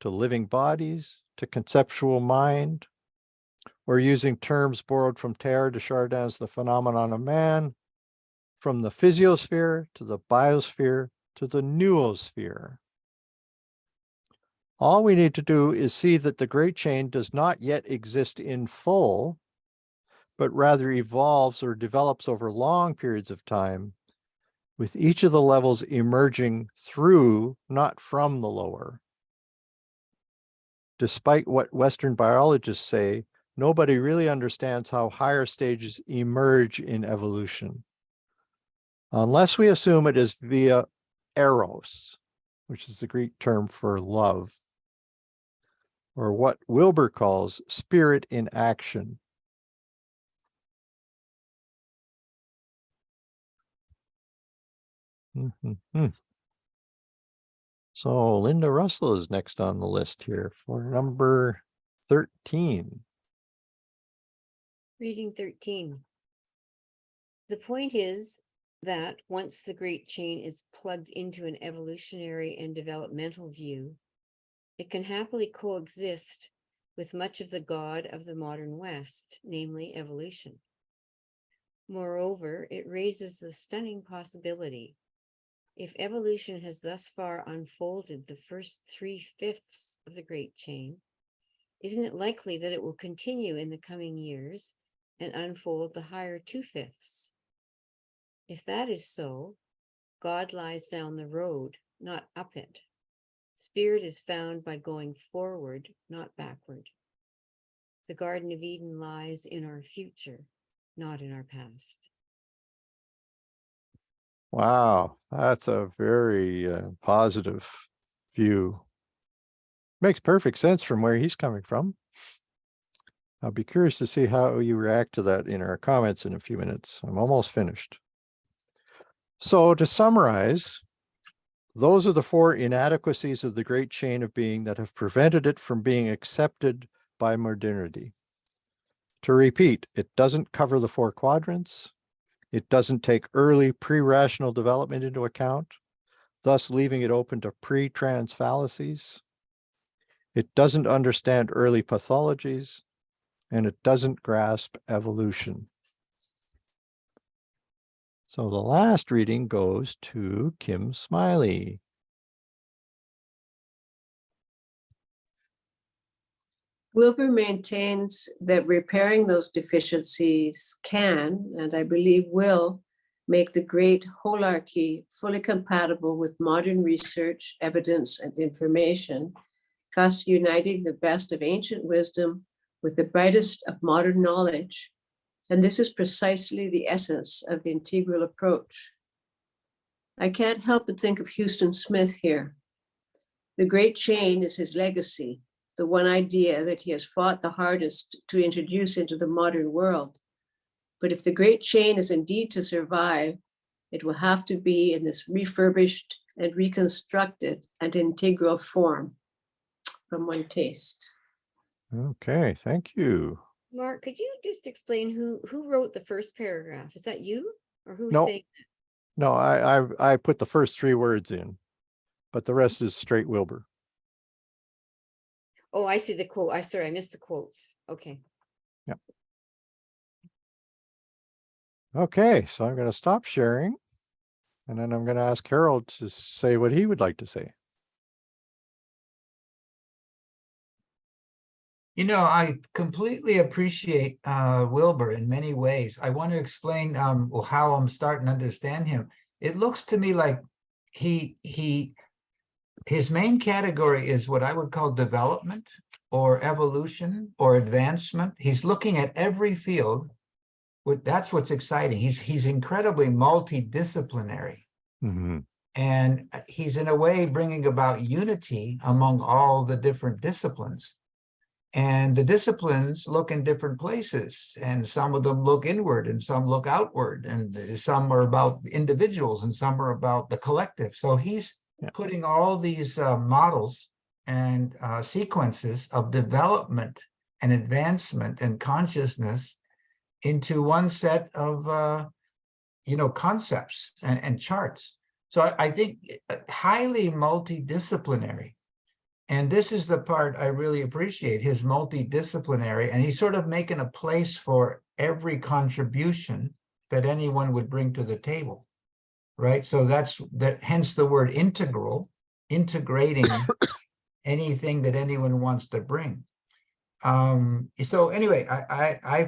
to living bodies, to conceptual mind, or using terms borrowed from Teilhard de Chardin's The Phenomenon of Man, from the physiosphere to the biosphere to the noosphere. All we need to do is see that the great chain does not yet exist in full, but rather evolves or develops over long periods of time, with each of the levels emerging through, not from the lower. Despite what Western biologists say, nobody really understands how higher stages emerge in evolution, unless we assume it is via eros, which is the Greek term for love, or what Wilbur calls spirit in action. So Linda Russell is next on the list here for number 13. Reading 13. The point is that once the great chain is plugged into an evolutionary and developmental view, it can happily coexist with much of the God of the modern West, namely evolution. Moreover, it raises the stunning possibility: if evolution has thus far unfolded the first 3/5 of the great chain, isn't it likely that it will continue in the coming years and unfold the higher 2/5? If that is so, God lies down the road, not up it. Spirit is found by going forward, not backward. The Garden of Eden lies in our future, not in our past. Wow, that's a very positive view. Makes perfect sense from where he's coming from. I'll be curious to see how you react to that in our comments in a few minutes. I'm almost finished. So to summarize, those are the 4 inadequacies of the great chain of being that have prevented it from being accepted by modernity. To repeat, it doesn't cover the 4 quadrants. It doesn't take early pre-rational development into account, thus leaving it open to pre-trans fallacies. It doesn't understand early pathologies, and it doesn't grasp evolution. So the last reading goes to Kim Smiley. Wilbur maintains that repairing those deficiencies can, and I believe will, make the great holarchy fully compatible with modern research, evidence, and information, thus uniting the best of ancient wisdom with the brightest of modern knowledge. And this is precisely the essence of the integral approach. I can't help but think of Houston Smith here. The great chain is his legacy, the one idea that he has fought the hardest to introduce into the modern world. But if the great chain is indeed to survive, it will have to be in this refurbished and reconstructed and integral form from one taste. Okay, thank you. Mark, could you just explain who wrote the first paragraph? Is that you or who's No. saying? No, I put the first 3 words in, but the rest is straight Wilbur. Oh, I see the quote. Sorry, I missed the quotes. Okay. Yep. Okay, so I'm going to stop sharing, and then I'm going to ask Harold to say what he would like to say. You know, I completely appreciate Wilbur in many ways. I want to explain how I'm starting to understand him. It looks to me like his main category is what I would call development or evolution or advancement. He's looking at every field. That's what's exciting. He's incredibly multidisciplinary. Mm-hmm. And he's in a way bringing about unity among all the different disciplines. And the disciplines look in different places, and some of them look inward and some look outward, and some are about individuals and some are about the collective. So he's putting all these models and sequences of development and advancement and consciousness into one set of concepts and charts. So I think highly multidisciplinary. And this is the part I really appreciate, his multidisciplinary, and he's sort of making a place for every contribution that anyone would bring to the table, right? So hence the word integral, integrating anything that anyone wants to bring. So anyway, I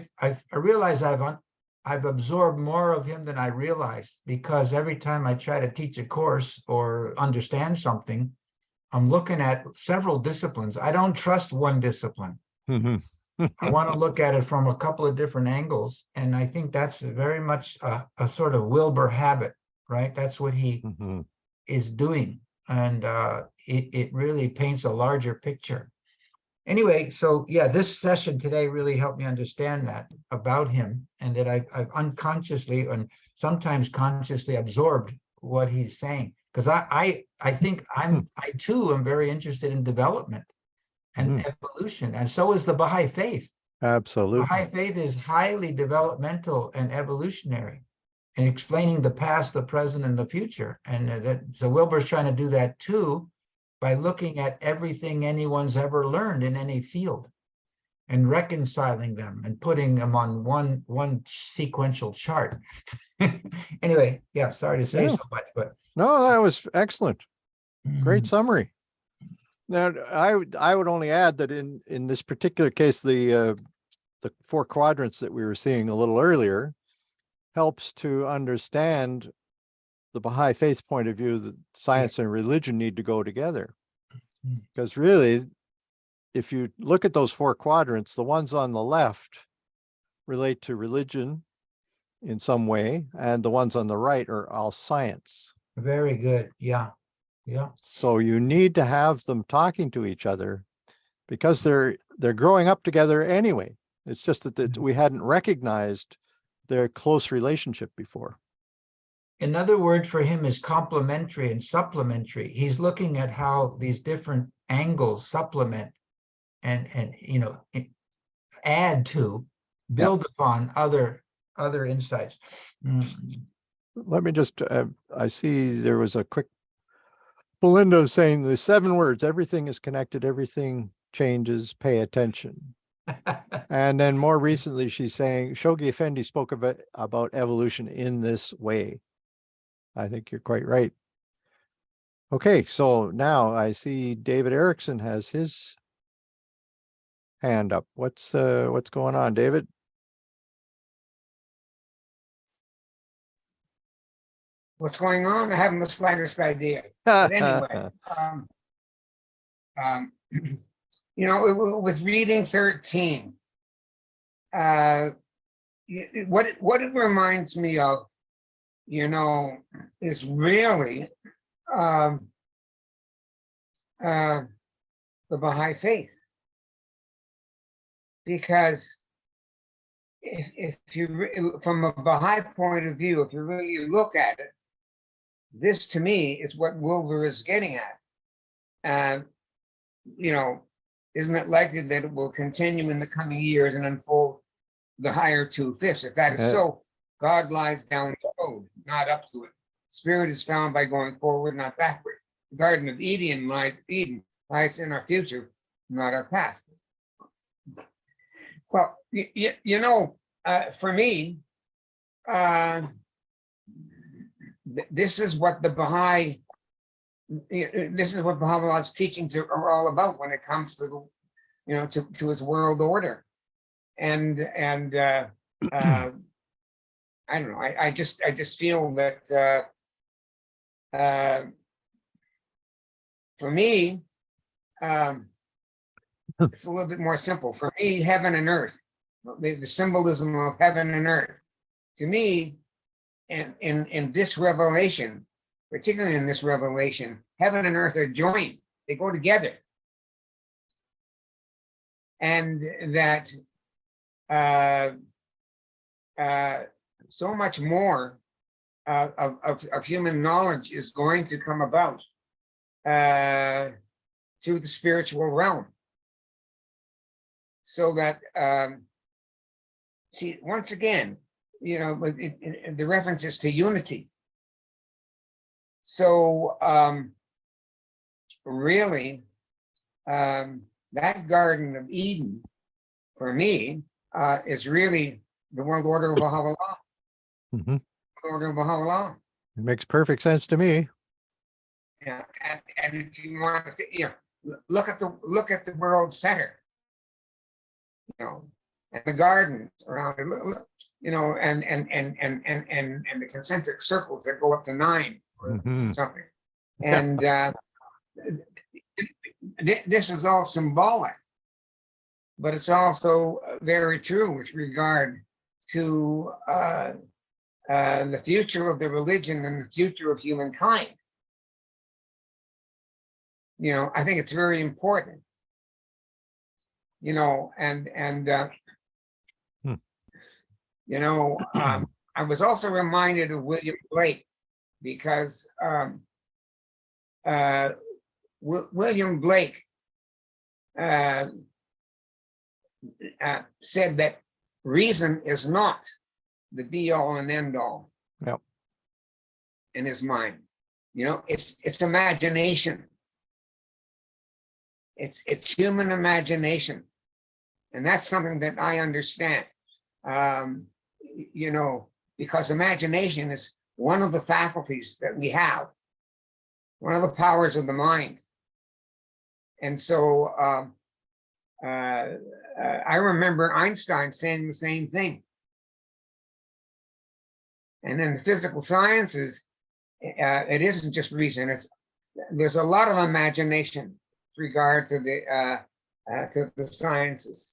realize I've absorbed more of him than I realized, because every time I try to teach a course or understand something, I'm looking at several disciplines. I don't trust one discipline. Mm-hmm. I want to look at it from a couple of different angles. And I think that's very much a sort of Wilbur habit, right? That's what he is doing. And it really paints a larger picture. Anyway, so yeah, this session today really helped me understand that about him, and that I've unconsciously and sometimes consciously absorbed what he's saying. Because I think I too am very interested in development and evolution, and so is the Baha'i faith. Absolutely. Baha'i faith is highly developmental and evolutionary, and explaining the past, the present, and the future. And so Wilbur's trying to do that too, by looking at everything anyone's ever learned in any field and reconciling them and putting them on one sequential chart. Anyway, yeah, sorry to say so much, but no, that was excellent. Great summary. Now, I would only add that in this particular case, the 4 quadrants that we were seeing a little earlier helps to understand the Baha'i faith point of view that science and religion need to go together. Because really, if you look at those 4 quadrants, the ones on the left relate to religion in some way, and the ones on the right are all science. Very good. Yeah. Yeah. So you need to have them talking to each other, because they're growing up together anyway. It's just that we hadn't recognized their close relationship before. Another word for him is complementary and supplementary. He's looking at how these different angles supplement and add to, build upon other insights. Let me just, I see there was a quick, Belinda saying the 7 words, everything is connected, everything changes, pay attention. And then more recently, she's saying, Shoghi Effendi spoke about evolution in this way. I think you're quite right. Okay, so now I see David Erickson has his hand up. What's going on, David? What's going on? I haven't the slightest idea. But anyway, with reading 13, what it reminds me of, is really the Baha'i faith, because if from a Baha'i point of view, if you really look at it, this to me is what Wilbur is getting at. Isn't it likely that it will continue in the coming years and unfold the higher 2/5? If that is so, God lies down the road, not up to it. Spirit is found by going forward, not backward. The Garden of Eden lies in our future, not our past. Well, for me, this is what the Baha'i, this is what Baha'u'llah's teachings are all about when it comes to to his world order, and I don't know. I just feel that for me, it's a little bit more simple. For me, heaven and earth, the symbolism of heaven and earth, to me, in this revelation, particularly in this revelation, heaven and earth are joined. They go together. And that so much more of human knowledge is going to come about through the spiritual realm. So that, see, once again, the references to unity. So really, that Garden of Eden, for me, is really the world order of Baha'u'llah. Mhm. Order of Baha'u'llah. It makes perfect sense to me. Yeah, and if you want to, look at the world center, and the gardens around it, and the concentric circles that go up to 9 or something, and this is all symbolic, but it's also very true with regard to the future of the religion and the future of humankind. I think it's very important. I was also reminded of William Blake, because William Blake said that reason is not the be all and end all. Yep. In his mind, it's imagination. It's human imagination, and that's something that I understand. Because imagination is one of the faculties that we have, one of the powers of the mind. And so I remember Einstein saying the same thing. And in the physical sciences, it isn't just reason. There's a lot of imagination with regard to the sciences.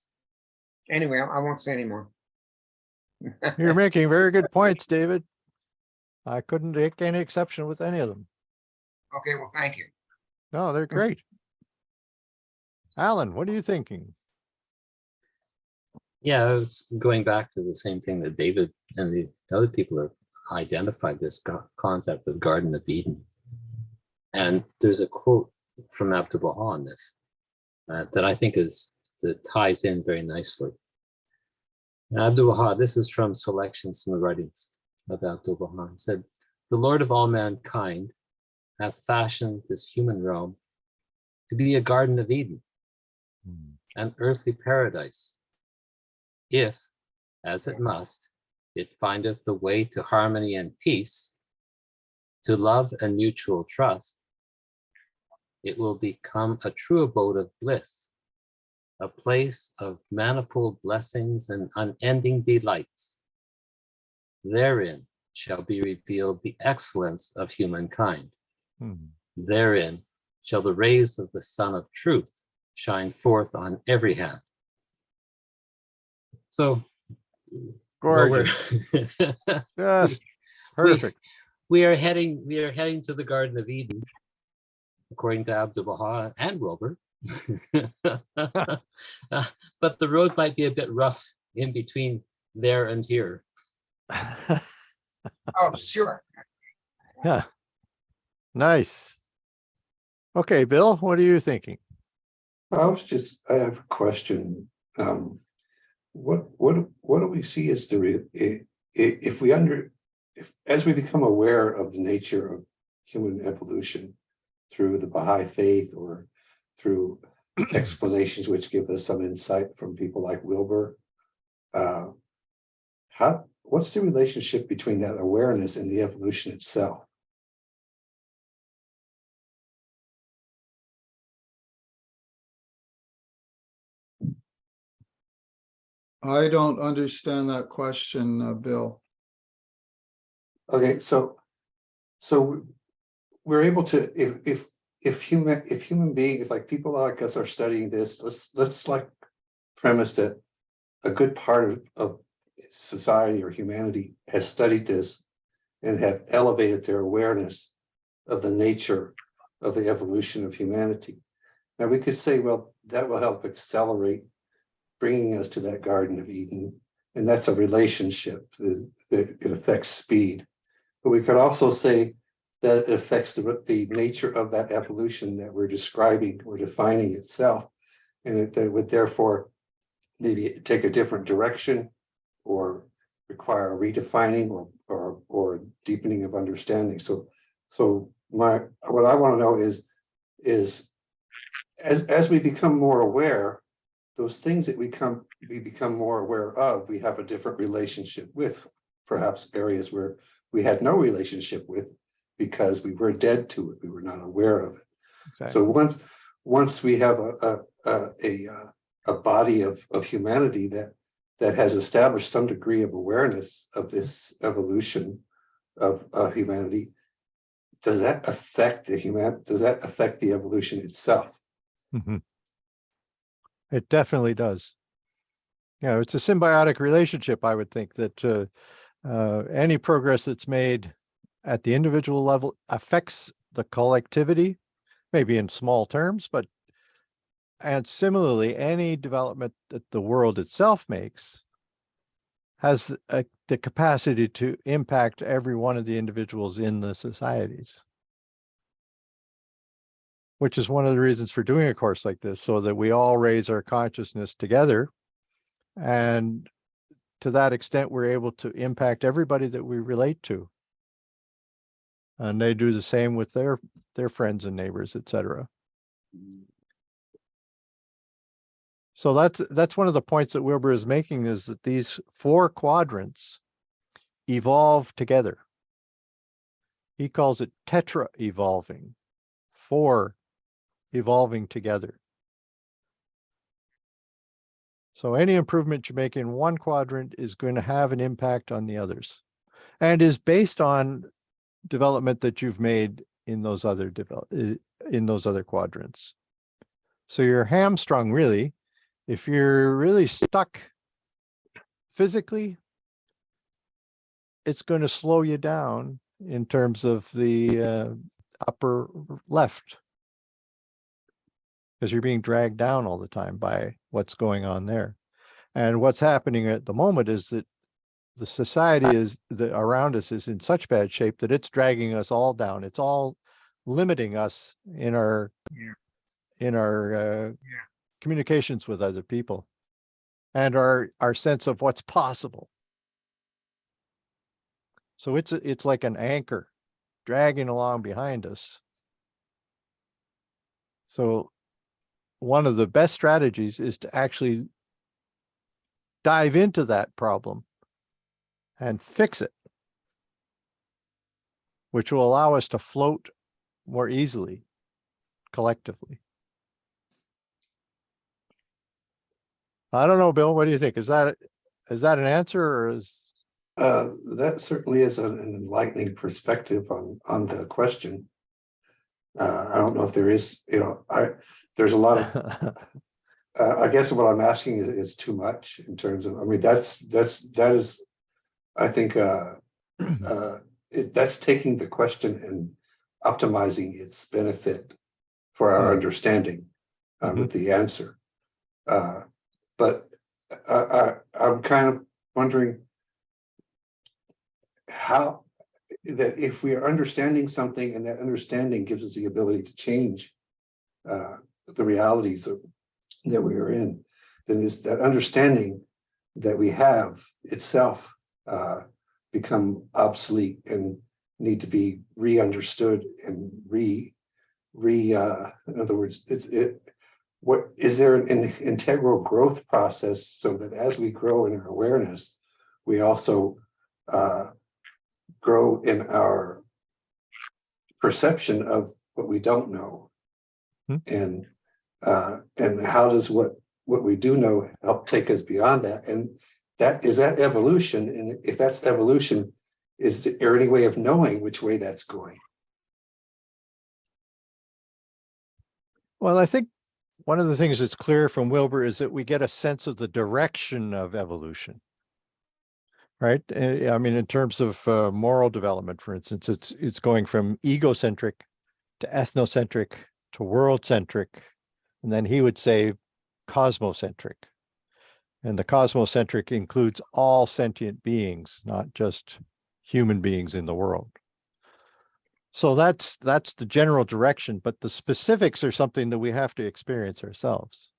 Anyway, I won't say anymore. You're making very good points, David. I couldn't take any exception with any of them. Okay, well, thank you. No, they're great. Alan, what are you thinking? Yeah, I was going back to the same thing that David and the other people have identified, this concept of Garden of Eden. And there's a quote from Abdu'l-Baha on this that I think that ties in very nicely. Abdu'l-Baha, this is from selections from the writings of Abdu'l-Baha. He said, "The Lord of all mankind hath fashioned this human realm to be a Garden of Eden, an earthly paradise, if, as it must, it findeth the way to harmony and peace, to love and mutual trust, it will become a true abode of bliss, a place of manifold blessings and unending delights. Therein shall be revealed the excellence of humankind. Therein shall the rays of the sun of truth shine forth on every hand." So, gorgeous. Just perfect. We are heading to the Garden of Eden, according to Abdu'l-Baha and Wilbur. But the road might be a bit rough in between there and here. Oh, sure. Yeah. Nice. Okay, Bill, what are you thinking? I have a question. What do we see as as we become aware of the nature of human evolution through the Baha'i faith or through explanations which give us some insight from people like Wilbur, what's the relationship between that awareness and the evolution itself? I don't understand that question, Bill. Okay, so we're able to, if human beings, like people like us, are studying this, let's like premise that a good part of society or humanity has studied this and have elevated their awareness of the nature of the evolution of humanity. Now we could say, well, that will help accelerate bringing us to that Garden of Eden, and that's a relationship that it affects speed. But we could also say that it affects the nature of that evolution that we're describing or defining itself, and that would therefore maybe take a different direction or require a redefining or deepening of understanding. So what I want to know is as we become more aware, those things that we become more aware of, we have a different relationship with, perhaps areas where we had no relationship with because we were dead to it, we were not aware of it. Exactly. So once we have a body of humanity that has established some degree of awareness of this evolution of humanity, does that affect the evolution itself? Mm-hmm. It definitely does. Yeah, it's a symbiotic relationship. I would think that any progress that's made at the individual level affects the collectivity, maybe in small terms, and similarly, any development that the world itself makes has the capacity to impact every one of the individuals in the societies. Which is one of the reasons for doing a course like this, so that we all raise our consciousness together. And to that extent, we're able to impact everybody that we relate to. And they do the same with their friends and neighbors, etc. So that's one of the points that Wilbur is making, is that these 4 quadrants evolve together. He calls it tetra-evolving, 4 evolving together. So any improvement you make in one quadrant is going to have an impact on the others, and is based on development that you've made in those other quadrants. So you're hamstrung, really. If you're really stuck physically, it's going to slow you down in terms of the upper left, because you're being dragged down all the time by what's going on there. And what's happening at the moment is that the society around us is in such bad shape that it's dragging us all down. It's all limiting us in our communications with other people and our sense of what's possible. So it's like an anchor dragging along behind us. So one of the best strategies is to actually dive into that problem and fix it, which will allow us to float more easily collectively. I don't know, Bill, what do you think? Is that an answer, or is that certainly is an enlightening perspective on the question. I don't know if there is, there's a lot of I guess what I'm asking is too much in terms of, I mean, that is, I think that's taking the question and optimizing its benefit for our understanding with the answer. But I'm kind of wondering how that if we are understanding something and that understanding gives us the ability to change the realities that we are in, then is that understanding that we have itself become obsolete and need to be re-understood and in other words, what is there an integral growth process so that as we grow in our awareness, we also grow in our perception of what we don't know, and how does what we do know help take us beyond that? And that is that evolution. And if that's evolution, is there any way of knowing which way that's going? Well, I think one of the things that's clear from Wilber is that we get a sense of the direction of evolution, right? I mean, in terms of moral development, for instance, it's going from egocentric to ethnocentric to world-centric, and then he would say cosmocentric. And the cosmocentric includes all sentient beings, not just human beings in the world. So that's the general direction, but the specifics are something that we have to experience ourselves.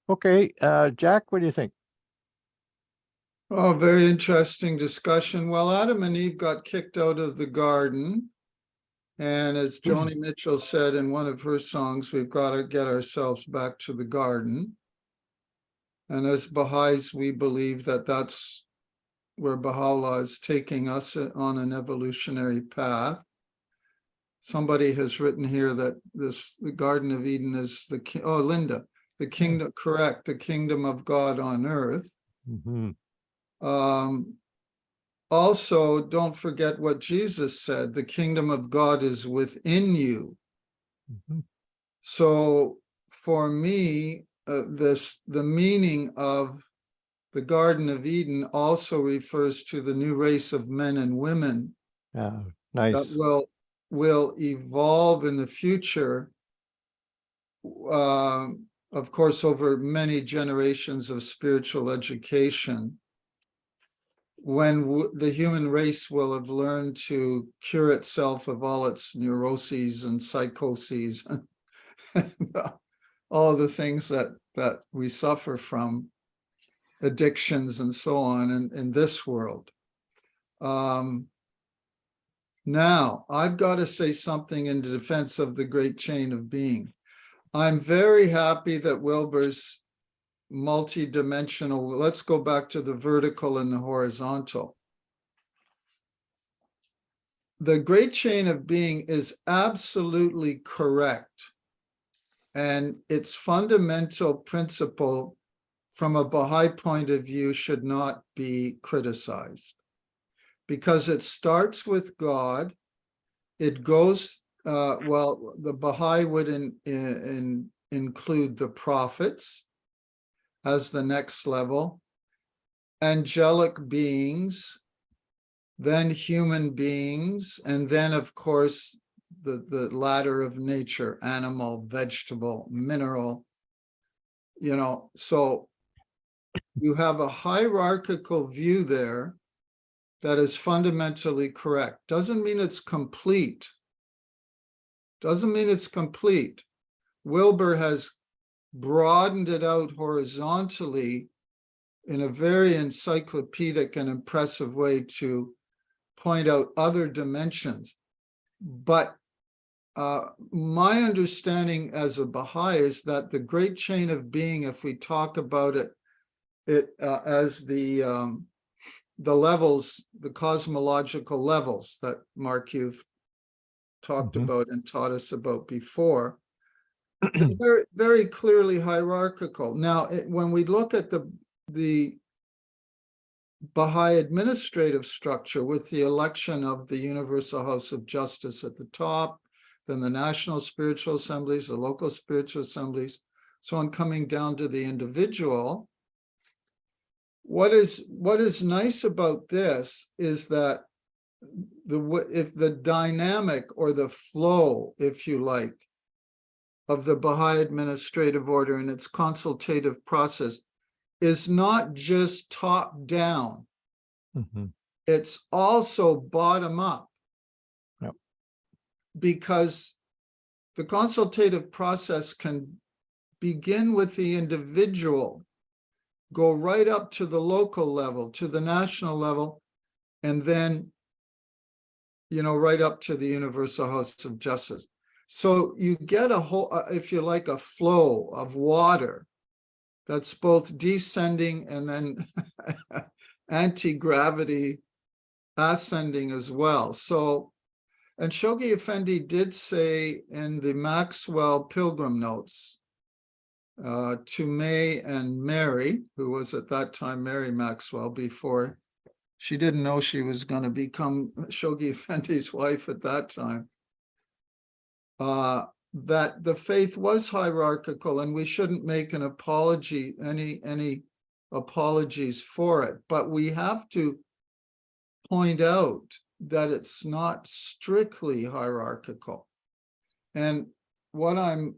Okay, Jack, what do you think? Oh, very interesting discussion. Well, Adam and Eve got kicked out of the garden. And as Joni Mitchell said in one of her songs, we've got to get ourselves back to the garden. And as Baha'is, we believe that that's where Baha'u'llah is taking us on an evolutionary path. Somebody has written here that the Garden of Eden is Linda, the kingdom, correct, the kingdom of God on earth. Mm-hmm. Also, don't forget what Jesus said, the kingdom of God is within you. Mm-hmm. So for me, the meaning of the Garden of Eden also refers to the new race of men and women nice. that will evolve in the future, of course, over many generations of spiritual education, when the human race will have learned to cure itself of all its neuroses and psychoses and all of the things that we suffer from, addictions and so on in this world. Now, I've got to say something in defense of the great chain of being. I'm very happy that Wilber's multi-dimensional, let's go back to the vertical and the horizontal. The great chain of being is absolutely correct. And its fundamental principle from a Baha'i point of view should not be criticized, because it starts with God. It goes, the Baha'i would include the prophets as the next level, angelic beings, then human beings, and then, of course, the ladder of nature, animal, vegetable, mineral, so you have a hierarchical view there that is fundamentally correct. Doesn't mean it's complete. Doesn't mean it's complete. Wilber has broadened it out horizontally in a very encyclopedic and impressive way to point out other dimensions. But my understanding as a Baha'i is that the great chain of being, if we talk about it as the levels, the cosmological levels that Mark, you've talked about and taught us about before, very, very clearly hierarchical. Now, when we look at the Baha'i administrative structure with the election of the Universal House of Justice at the top, then the national spiritual assemblies, the local spiritual assemblies, so on, coming down to the individual, what is nice about this is that if the dynamic or the flow, if you like, of the Baha'i administrative order and its consultative process is not just top down, it's also bottom up. Yep. Because the consultative process can begin with the individual, go right up to the local level, to the national level, and then, right up to the Universal House of Justice. So you get a whole, if you like, a flow of water that's both descending and then anti-gravity ascending as well. So, and Shoghi Effendi did say in the Maxwell Pilgrim Notes to May and Mary, who was at that time Mary Maxwell, before she didn't know she was going to become Shoghi Effendi's wife at that time, that the faith was hierarchical and we shouldn't make an apology, any apologies for it. But we have to point out that it's not strictly hierarchical. And what I'm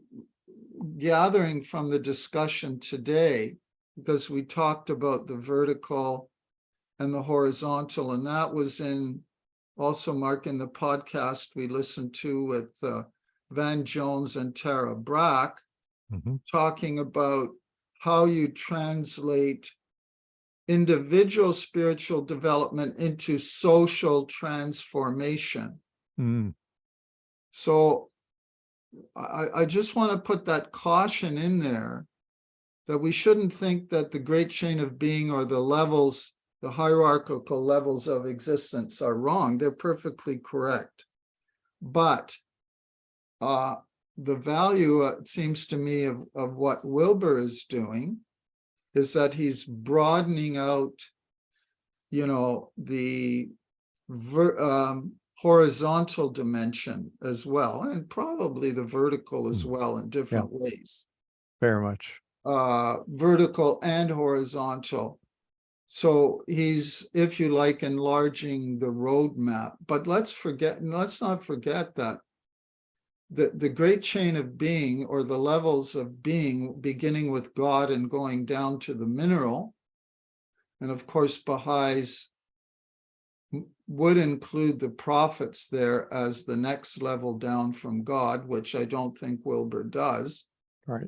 gathering from the discussion today, because we talked about the vertical and the horizontal, and that was in also, Mark, in the podcast we listened to with Van Jones and Tara Brach, talking about how you translate individual spiritual development into social transformation. So I just want to put that caution in there that we shouldn't think that the great chain of being or the levels, the hierarchical levels of existence are wrong. They're perfectly correct. But the value, it seems to me, of what Wilber is doing is that he's broadening out, the horizontal dimension as well, and probably the vertical as well in different ways. Very much. Vertical and horizontal. So he's, if you like, enlarging the roadmap. But let's not forget that the great chain of being, or the levels of being, beginning with God and going down to the mineral, and of course Baha'is would include the prophets there as the next level down from God, which I don't think Wilber does. Right.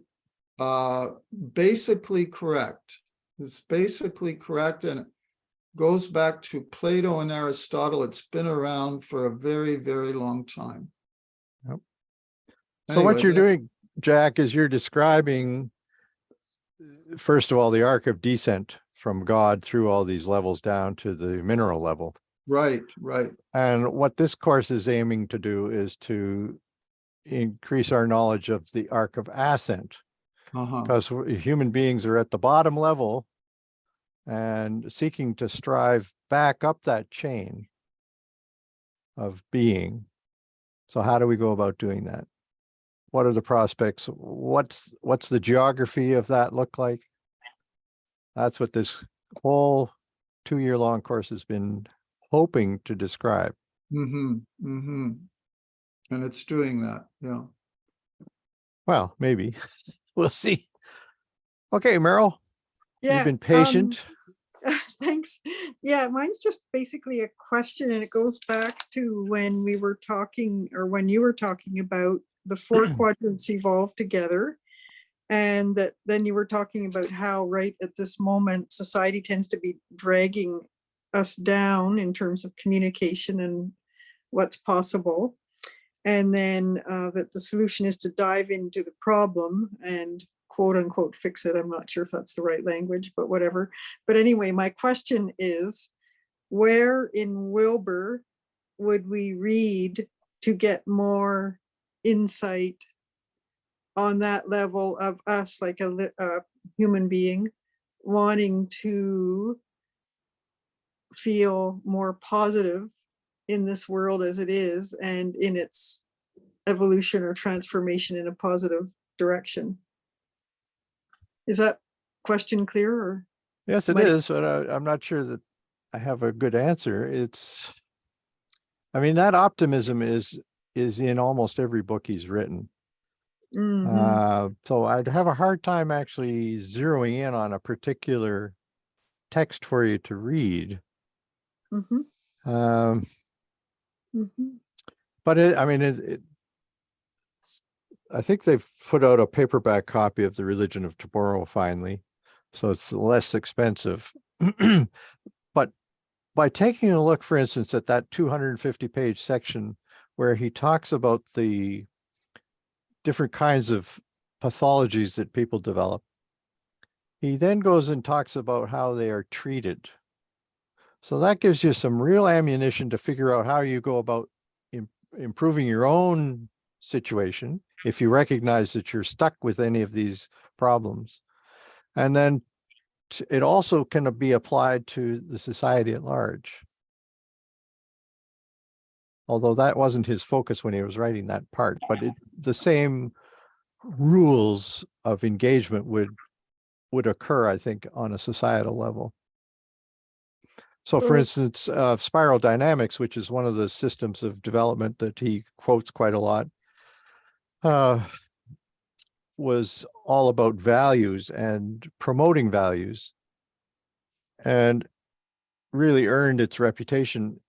Basically correct. It's basically correct, and it goes back to Plato and Aristotle. It's been around for a very, very long time. Yep. So what you're doing, Jack, is you're describing, first of all, the arc of descent from God through all these levels down to the mineral level. Right, right. And what this course is aiming to do is to increase our knowledge of the arc of ascent. Because human beings are at the bottom level and seeking to strive back up that chain of being. So how do we go about doing that? What are the prospects? What's the geography of that look like? That's what this whole 2-year-long course has been hoping to describe. And it's doing that, yeah. Well, maybe. We'll see. Okay, Meryl. Yeah, you've been patient. Thanks. Yeah, mine's just basically a question, and it goes back to when we were talking, or when you were talking about the 4 quadrants evolve together, and that then you were talking about how right at this moment society tends to be dragging us down in terms of communication and what's possible, and then that the solution is to dive into the problem and quote unquote fix it. I'm not sure if that's the right language, but whatever. But anyway, my question is, where in Wilber would we read to get more insight on that level of us, like a human being wanting to feel more positive in this world as it is, and in its evolution or transformation in a positive direction? Is that question clear? Or Yes, it is, but I'm not sure that I have a good answer. I mean, that optimism is in almost every book he's written. So I'd have a hard time actually zeroing in on a particular text for you to read. But I think they've put out a paperback copy of The Religion of Tomorrow finally, so it's less expensive. But by taking a look, for instance, at that 250-page section where he talks about the different kinds of pathologies that people develop, he then goes and talks about how they are treated. So that gives you some real ammunition to figure out how you go about improving your own situation if you recognize that you're stuck with any of these problems. And then it also can be applied to the society at large. Although that wasn't his focus when he was writing that part, but the same rules of engagement would occur, I think, on a societal level. So for instance, spiral dynamics, which is one of the systems of development that he quotes quite a lot, was all about values and promoting values, and really earned its reputation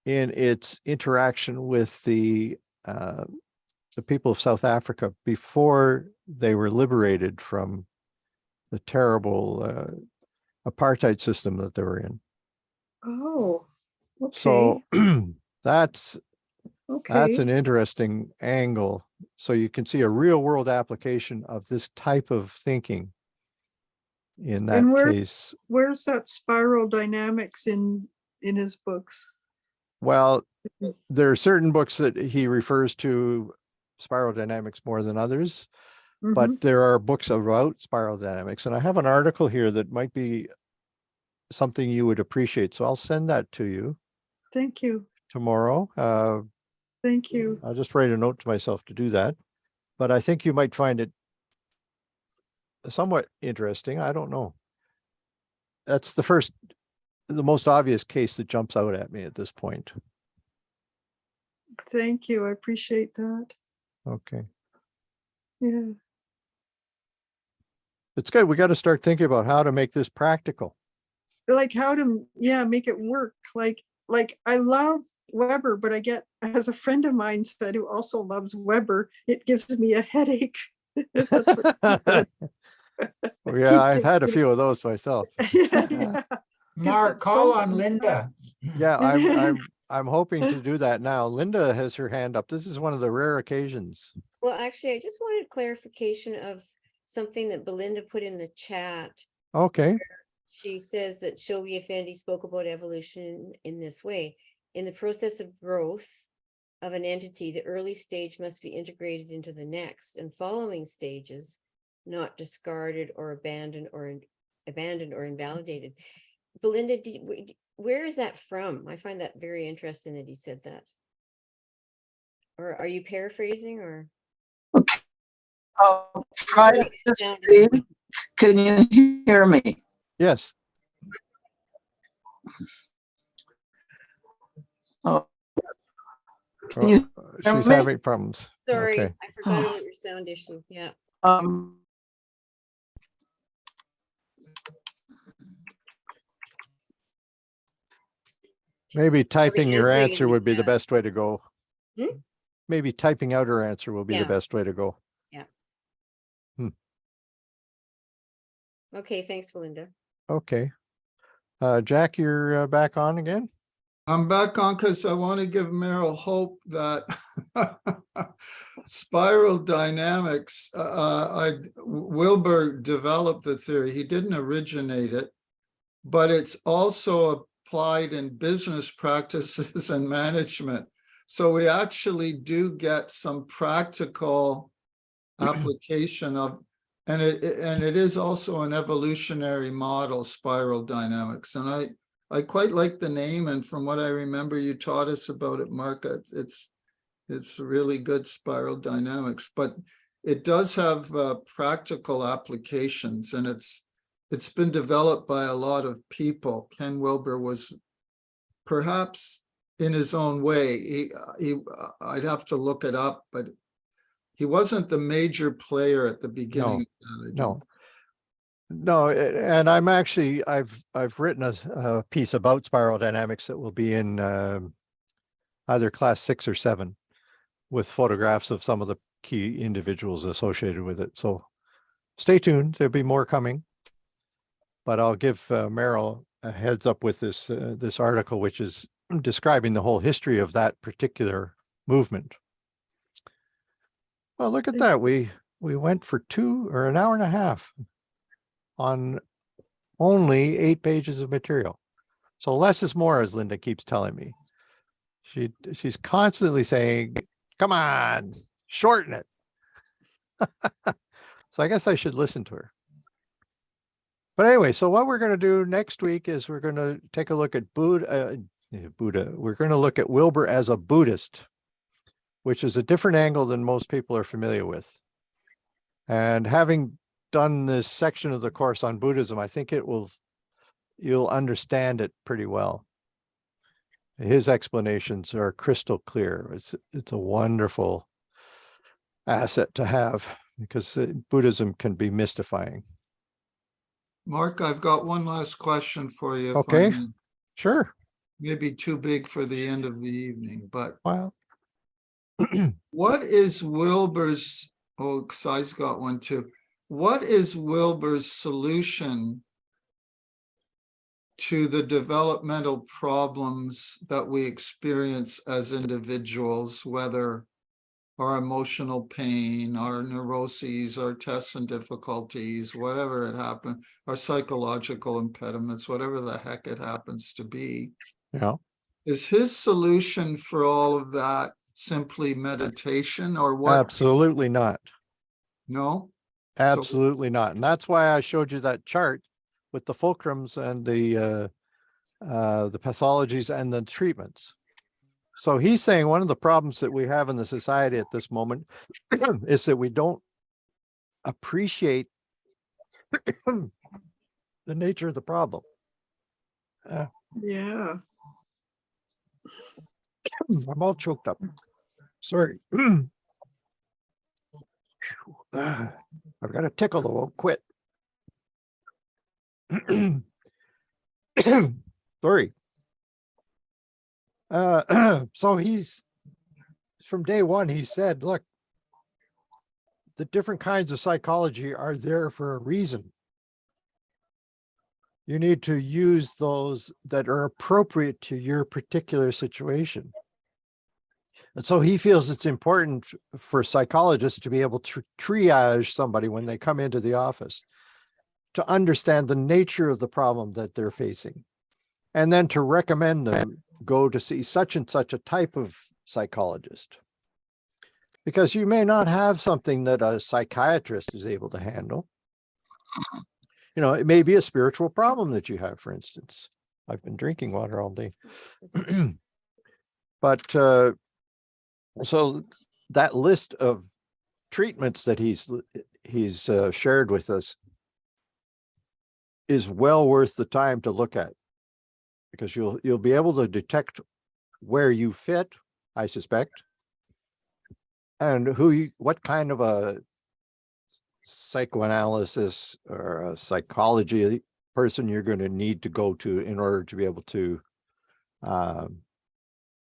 in its interaction with the people of South Africa before they were liberated from the terrible apartheid system that they were in. Oh, okay. So that's Okay. an interesting angle. So you can see a real world application of this type of thinking in that case. Where's that spiral dynamics in his books? Well, there are certain books that he refers to spiral dynamics more than others, but there are books about spiral dynamics. And I have an article here that might be something you would appreciate. So I'll send that to you. Thank you. Tomorrow. Thank you. I'll just write a note to myself to do that. But I think you might find it somewhat interesting. I don't know. That's the most obvious case that jumps out at me at this point. Thank you. I appreciate that. Okay. Yeah. It's good. We got to start thinking about how to make this practical. Like how to, make it work. Like I love Weber, but I get, as a friend of mine said, who also loves Weber, it gives me a headache. Yeah, I've had a few of those myself. Mark, call on Linda. Yeah, I'm hoping to do that now. Linda has her hand up. This is one of the rare occasions. Well, actually, I just wanted clarification of something that Belinda put in the chat. Okay. She says that Shogi Effendi spoke about evolution in this way. In the process of growth of an entity, the early stage must be integrated into the next, and following stages not discarded or abandoned or invalidated. Belinda, where is that from? I find that very interesting that he said that. Or are you paraphrasing, or? Okay. I'll try to speak. Can you hear me? Yes. Oh. She's having problems. Sorry, okay. I forgot about your sound issue. Yeah. Maybe typing your answer would be the best way to go. Maybe typing out her answer will be the best way to go. Yeah. Okay, thanks, Belinda. Okay. Jack, you're back on again? I'm back on because I want to give Meryl hope that spiral dynamics, Wilbur developed the theory. He didn't originate it, but it's also applied in business practices and management. So we actually do get some practical application of, and it is also an evolutionary model, spiral dynamics. And I quite like the name, and from what I remember, you taught us about it, Mark. It's really good, spiral dynamics, but it does have practical applications, and it's been developed by a lot of people. Ken Wilber was perhaps in his own way. I'd have to look it up, but He wasn't the major player at the beginning. No, and I've written a piece about spiral dynamics that will be in either class 6 or 7 with photographs of some of the key individuals associated with it. So stay tuned. There'll be more coming, but I'll give Meryl a heads up with this this article, which is describing the whole history of that particular movement. Well, look at that. We went for 2 or an hour and a half on only 8 pages of material. So less is more, as Linda keeps telling me. She's constantly saying, come on, shorten it. So I guess I should listen to her. But anyway, so what we're going to do next week is we're going to take a look at Buddha. We're going to look at Wilber as a Buddhist, which is a different angle than most people are familiar with. And having done this section of the course on Buddhism, I think you'll understand it pretty well. His explanations are crystal clear. It's a wonderful asset to have because Buddhism can be mystifying. Mark, I've got one last question for you. Okay, sure. Maybe too big for the end of the evening, but wow. What is Wilber's, Xai's got one too. What is Wilber's solution to the developmental problems that we experience as individuals, whether our emotional pain, our neuroses, our tests and difficulties, whatever it happens, our psychological impediments, whatever the heck it happens to be? Yeah. Is his solution for all of that simply meditation, or what? Absolutely not. No? Absolutely not. And that's why I showed you that chart with the fulcrums and the pathologies and the treatments. So he's saying one of the problems that we have in the society at this moment is that we don't appreciate the nature of the problem. Yeah. I'm all choked up. Sorry. I've got a tickle that won't quit. Sorry. So he's, from day one, he said, look, the different kinds of psychology are there for a reason. You need to use those that are appropriate to your particular situation. And so he feels it's important for psychologists to be able to triage somebody when they come into the office, to understand the nature of the problem that they're facing, and then to recommend them go to see such and such a type of psychologist. Because you may not have something that a psychiatrist is able to handle. You know, it may be a spiritual problem that you have, for instance. I've been drinking water all day. But so that list of treatments that he's shared with us is well worth the time to look at, because you'll be able to detect where you fit, I suspect, and what kind of a psychoanalysis or a psychology person you're going to need to go to in order to be able to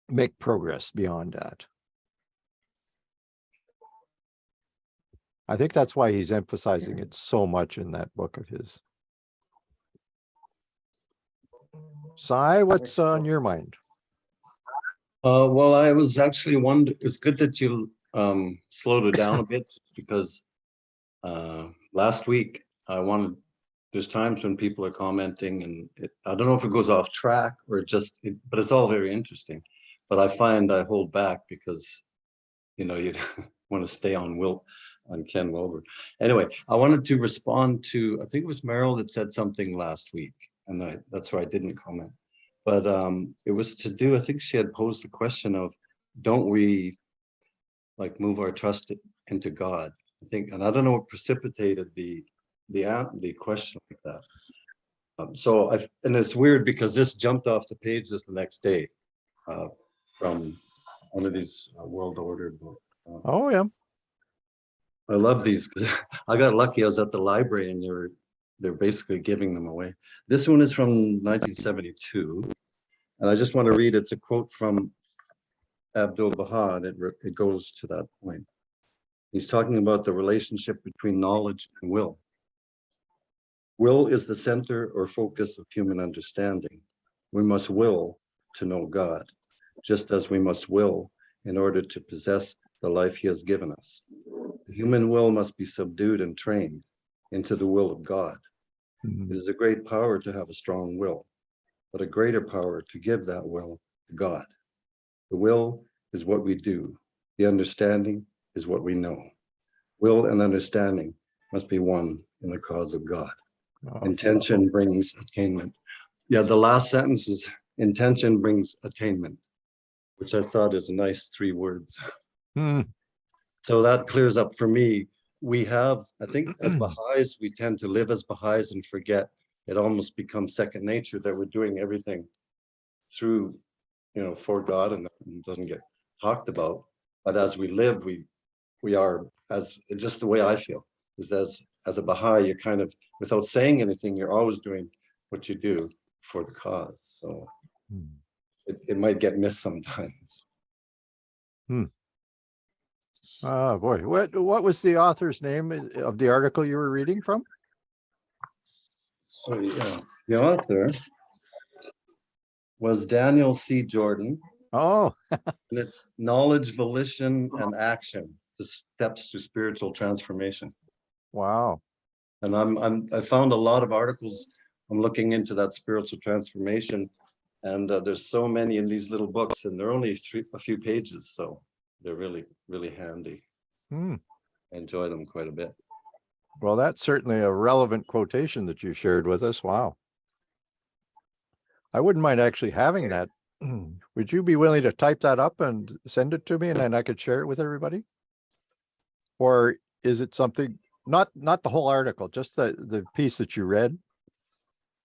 make progress beyond that. I think that's why he's emphasizing it so much in that book of his. Sai, what's on your mind? Well, I was actually wondering, it's good that you slowed it down a bit, because last week there's times when people are commenting and I don't know if it goes off track or but it's all very interesting. But I find I hold back because, you know, you want to stay on Ken Wilber. Anyway, I wanted to respond to, I think it was Meryl that said something last week, and that's why I didn't comment. But it was to do, I think she had posed the question of, don't we like move our trust into God? I think, and I don't know what precipitated the question like that. And it's weird because this jumped off the page the next day from one of these world order books. Oh yeah. I love these because I got lucky. I was at the library and they're basically giving them away. This one is from 1972, and I just want to read. It's a quote from Abdu'l-Baha, and it goes to that point. He's talking about the relationship between knowledge and will. Will is the center or focus of human understanding. We must will to know God, just as we must will in order to possess the life he has given us. The human will must be subdued and trained into the will of God. It is a great power to have a strong will, but a greater power to give that will to God. The will is what we do. The understanding is what we know. Will and understanding must be one in the cause of God. Intention brings attainment. Yeah, the last sentence is intention brings attainment, which I thought is a nice 3 words. So that clears up for me. We have, I think as Baha'is, we tend to live as Baha'is and forget. It almost becomes second nature that we're doing everything through, for God, and it doesn't get talked about. But as we live, we are, as just the way I feel, is as a Baha'i, you're kind of, without saying anything, you're always doing what you do for the cause. So it might get missed sometimes. Oh boy, what was the author's name of the article you were reading from? So yeah, the author was Daniel C. Jordan. Oh, and it's Knowledge, Volition, and Action: The Steps to Spiritual Transformation. Wow. And I found a lot of articles. I'm looking into that spiritual transformation, and there's so many in these little books, and they're only a few pages, so they're really, really handy. I enjoy them quite a bit. Well, that's certainly a relevant quotation that you shared with us. Wow. I wouldn't mind actually having that. Would you be willing to type that up and send it to me, and then I could share it with everybody? Or is it something, not the whole article, just the piece that you read?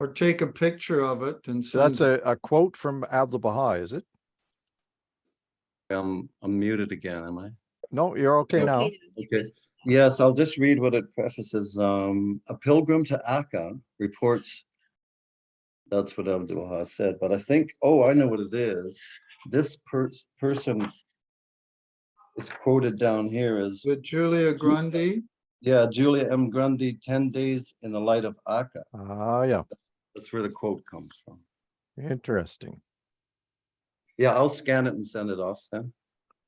Or take a picture of it and So that's a quote from Abdu'l-Baha, is it? I'm muted again, am I? No, you're okay now. Okay. Yes, I'll just read what it prefaces. A pilgrim to Akka reports, that's what Abdu'l-Baha said, but I think, I know what it is. This person, it's quoted down here as with Julia Grundy. Yeah, Julia M. Grundy, 10 Days in the Light of Akka. Yeah. That's where the quote comes from. Interesting. Yeah, I'll scan it and send it off then.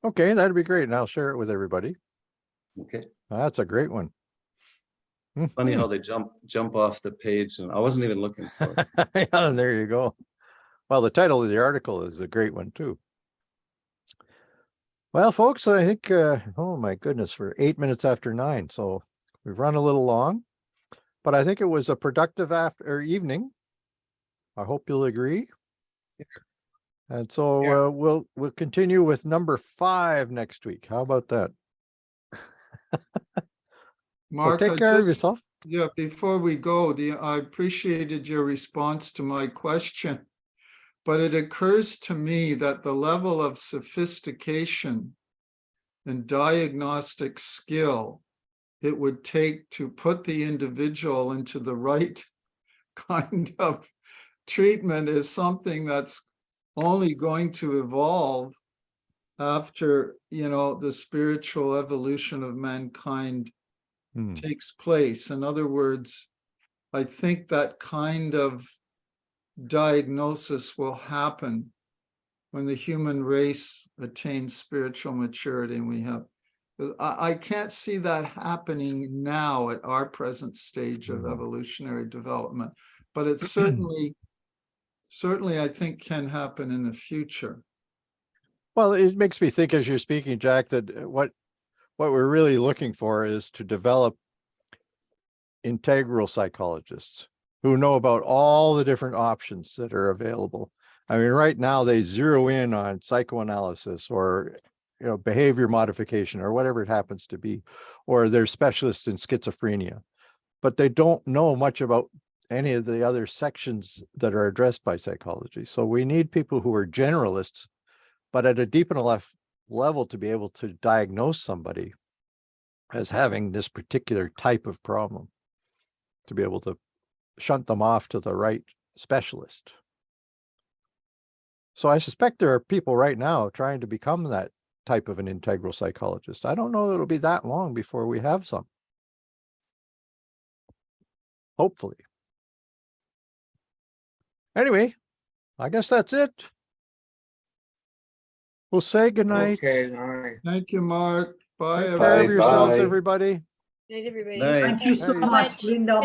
Okay, that'd be great. And I'll share it with everybody. Okay. That's a great one. Funny how they jump off the page, and I wasn't even looking for it. Yeah, there you go. Well, the title of the article is a great one too. Well, folks, I think, oh my goodness, we're 8 minutes after 9. So we've run a little long, but I think it was a productive evening. I hope you'll agree. And so we'll continue with number 5 next week. How about that? Mark, so take care of yourself. Yeah, before we go, I appreciated your response to my question, but it occurs to me that the level of sophistication and diagnostic skill it would take to put the individual into the right kind of treatment is something that's only going to evolve after, the spiritual evolution of mankind takes place. In other words, I think that kind of diagnosis will happen when the human race attains spiritual maturity, and we have. I can't see that happening now at our present stage of evolutionary development, but it certainly I think can happen in the future. Well, it makes me think as you're speaking, Jack, that what we're really looking for is to develop integral psychologists who know about all the different options that are available. I mean, right now they zero in on psychoanalysis or behavior modification or whatever it happens to be, or they're specialists in schizophrenia, but they don't know much about any of the other sections that are addressed by psychology. So we need people who are generalists, but at a deep enough level to be able to diagnose somebody as having this particular type of problem to be able to shunt them off to the right specialist. So I suspect there are people right now trying to become that type of an integral psychologist. I don't know that it'll be that long before we have some. Hopefully. Anyway, I guess that's it. We'll say goodnight. Okay, all right. Thank you, Mark. Bye. Take care of everybody. yourselves, Bye. everybody. Night, everybody. Night. Thank you so Hey. much, Linda.